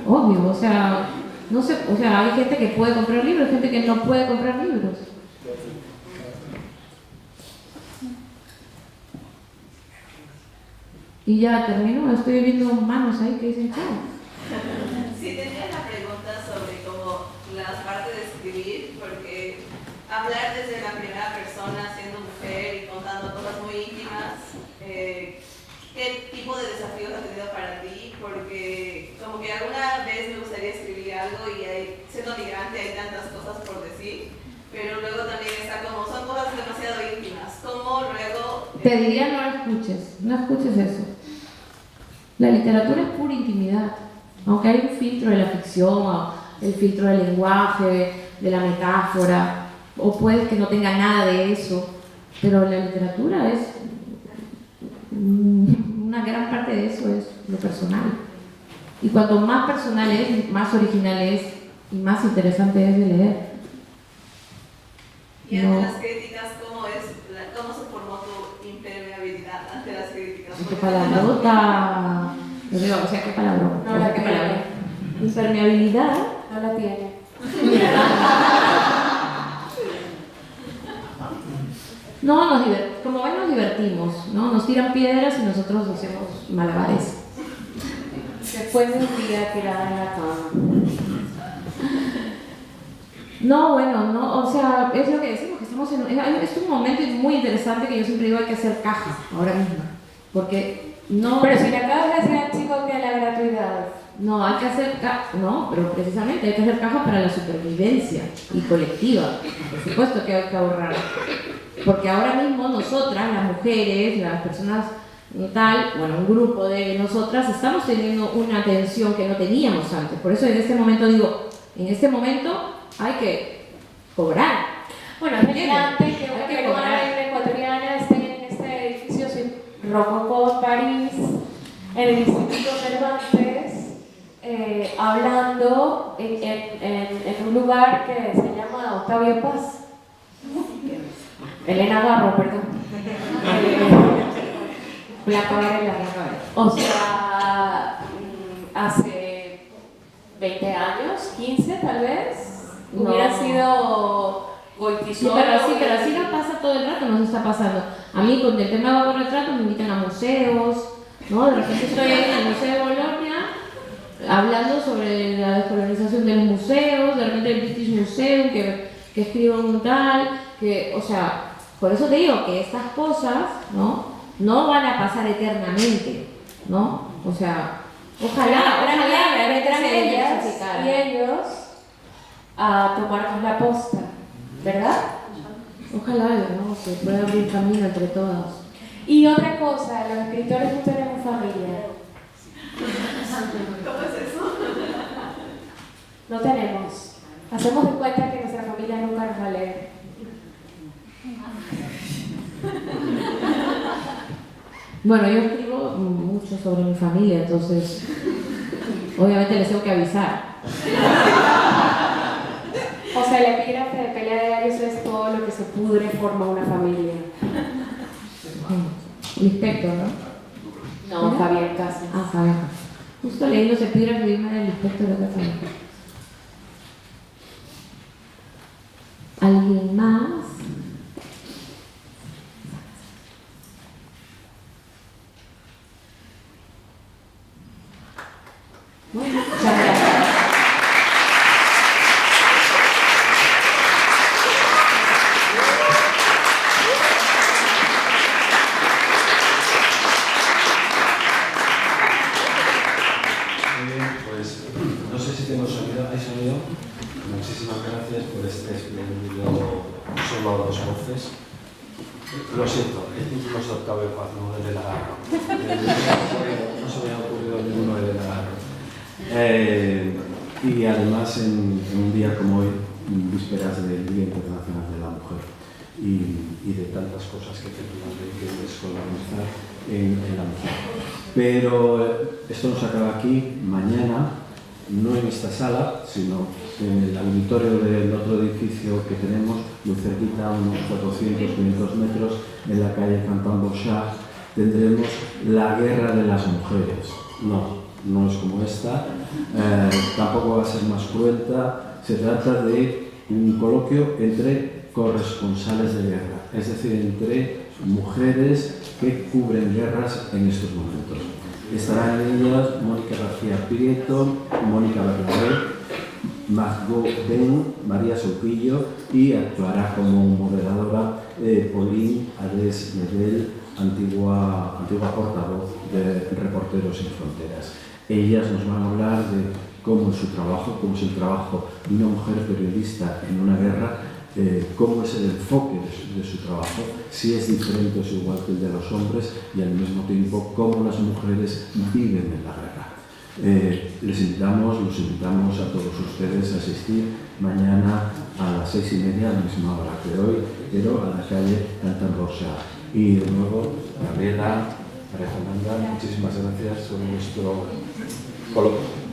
D: Obvio, o sea, no sé, o sea, hay gente que puede comprar libros, gente que no puede comprar libros. Y ya termino, estoy viendo manos ahí que dicen chao.
H: Sí, tenía una pregunta sobre cómo las partes de escribir, porque hablar desde la primera persona, siendo mujer y contando cosas muy íntimas, ¿qué tipo de desafíos ha tenido para ti? Porque como que alguna vez me gustaría escribir algo y siendo migrante hay tantas cosas por decir, pero luego también está como, son cosas demasiado íntimas, ¿cómo luego...?
D: Te diría no escuches eso. La literatura es pura intimidad, aunque hay un filtro de la ficción, el filtro del lenguaje, de la metáfora, o puede que no tenga nada de eso, pero la literatura es, una gran parte de eso es lo personal. Y cuanto más personal es, más original es y más interesante es de leer.
H: Y ante las críticas, ¿cómo se formó tu impermeabilidad ante las críticas?
D: ¿Qué palabrota? O sea, ¿qué palabrón?
C: No la
D: ¿Qué
C: tiene.
D: palabra? Impermeabilidad.
C: No la tiene.
D: No, como ven nos divertimos, ¿no? Nos tiran piedras y nosotros hacemos malabares.
C: Después de un día tirada en la cama.
D: No, bueno, no, o sea, es lo que decimos, que estamos es un momento muy interesante que yo siempre digo hay que hacer caja ahora mismo, porque no...
C: Pero si le acabas de decir al chico que la gratuidad...
D: No, hay que hacer caja, no, pero precisamente hay que hacer caja para la supervivencia y colectiva, por supuesto que hay que ahorrar, porque ahora mismo nosotras, las mujeres, las personas tal, bueno, un grupo de nosotras, estamos teniendo una atención que no teníamos antes, por eso en este momento digo, en este momento hay que cobrar.
C: Bueno, es relevante que una peruana y una ecuatoriana estén en este edificio rococó en París, en el Instituto Cervantes, hablando en un lugar que se llama Octavio Paz. Elena Garro, perdón. Blanca Varela. O sea, hace 20 años, 15 tal vez,
D: No.
C: hubiera sido Goitisol.
D: Pero así nos pasa todo el rato, nos está pasando. A mí con el tema de autorretrato me invitan a museos, ¿no? De repente estoy ahí en el Museo de Bolonia hablando sobre la descolonización de los museos, de repente el British Museum que escriban un tal, que, o sea, por eso te digo que estas cosas, ¿no? no van a pasar eternamente, ¿no? O sea, ojalá
C: vendrán
D: se
C: ellas
D: diversificaran.
C: y ellos a tomarnos la posta, ¿verdad?
D: Ojalá, ¿no? Se pueda abrir camino entre todos.
C: Y otra cosa, los escritores no tenemos familia.
H: ¿Cómo es eso?
C: No tenemos. Hacemos de cuenta que nuestra familia nunca nos va a leer.
D: Bueno, yo escribo mucho sobre mi familia, entonces obviamente les tengo que avisar.
C: O sea, el epígrafe de Pelea de Gallos es todo lo que se pudre forma una familia.
D: Lispector, ¿no?
C: No,
D: ¿Cómo?
C: Fabián Casas.
D: Ah, Fabián. Justo leí los epígrafes de una del Lispector de otra Fabián. ¿Alguien más? Bueno, muchas gracias.
A: Muy bien, pues no sé si tengo sonido. ¿Hay sonido? Muchísimas gracias por este espléndido solo a dos voces. Lo siento, el título es Octavo de Paz, no de la... No se me ha ocurrido ninguno de la... y además en un día como hoy, vísperas del Día Internacional de la Mujer y de tantas cosas que tenemos que descolonizar en la mujer. Pero esto no se acaba aquí. Mañana, no en esta sala, sino en el auditorio del otro edificio que tenemos, muy cerquita, unos 400-500 metros, en la calle Cantan-Borchardt, tendremos la guerra de las mujeres. No es como esta, tampoco va a ser más cruenta. Se trata de un coloquio entre corresponsales de guerra, es decir, entre mujeres que cubren guerras en estos momentos. Estarán en ellas Mónica García Prieto, Mónica Bernabé, Margot Ben, María Soquillo, y actuará como moderadora Pauline Ades Medel, antigua portavoz de Reporteros Sin Fronteras. Ellas nos van a hablar de cómo es su trabajo, cómo es el trabajo de una mujer periodista en una guerra, cómo es el enfoque de su trabajo, si es diferente o es igual que el de los hombres, y al mismo tiempo cómo las mujeres viven en la guerra. Los invitamos a todos ustedes a asistir mañana a las 6:30, a la misma hora que hoy, pero a la calle Cantan-Borchardt. Y de nuevo, Gabriela, María Fernanda, muchísimas gracias por vuestro coloquio.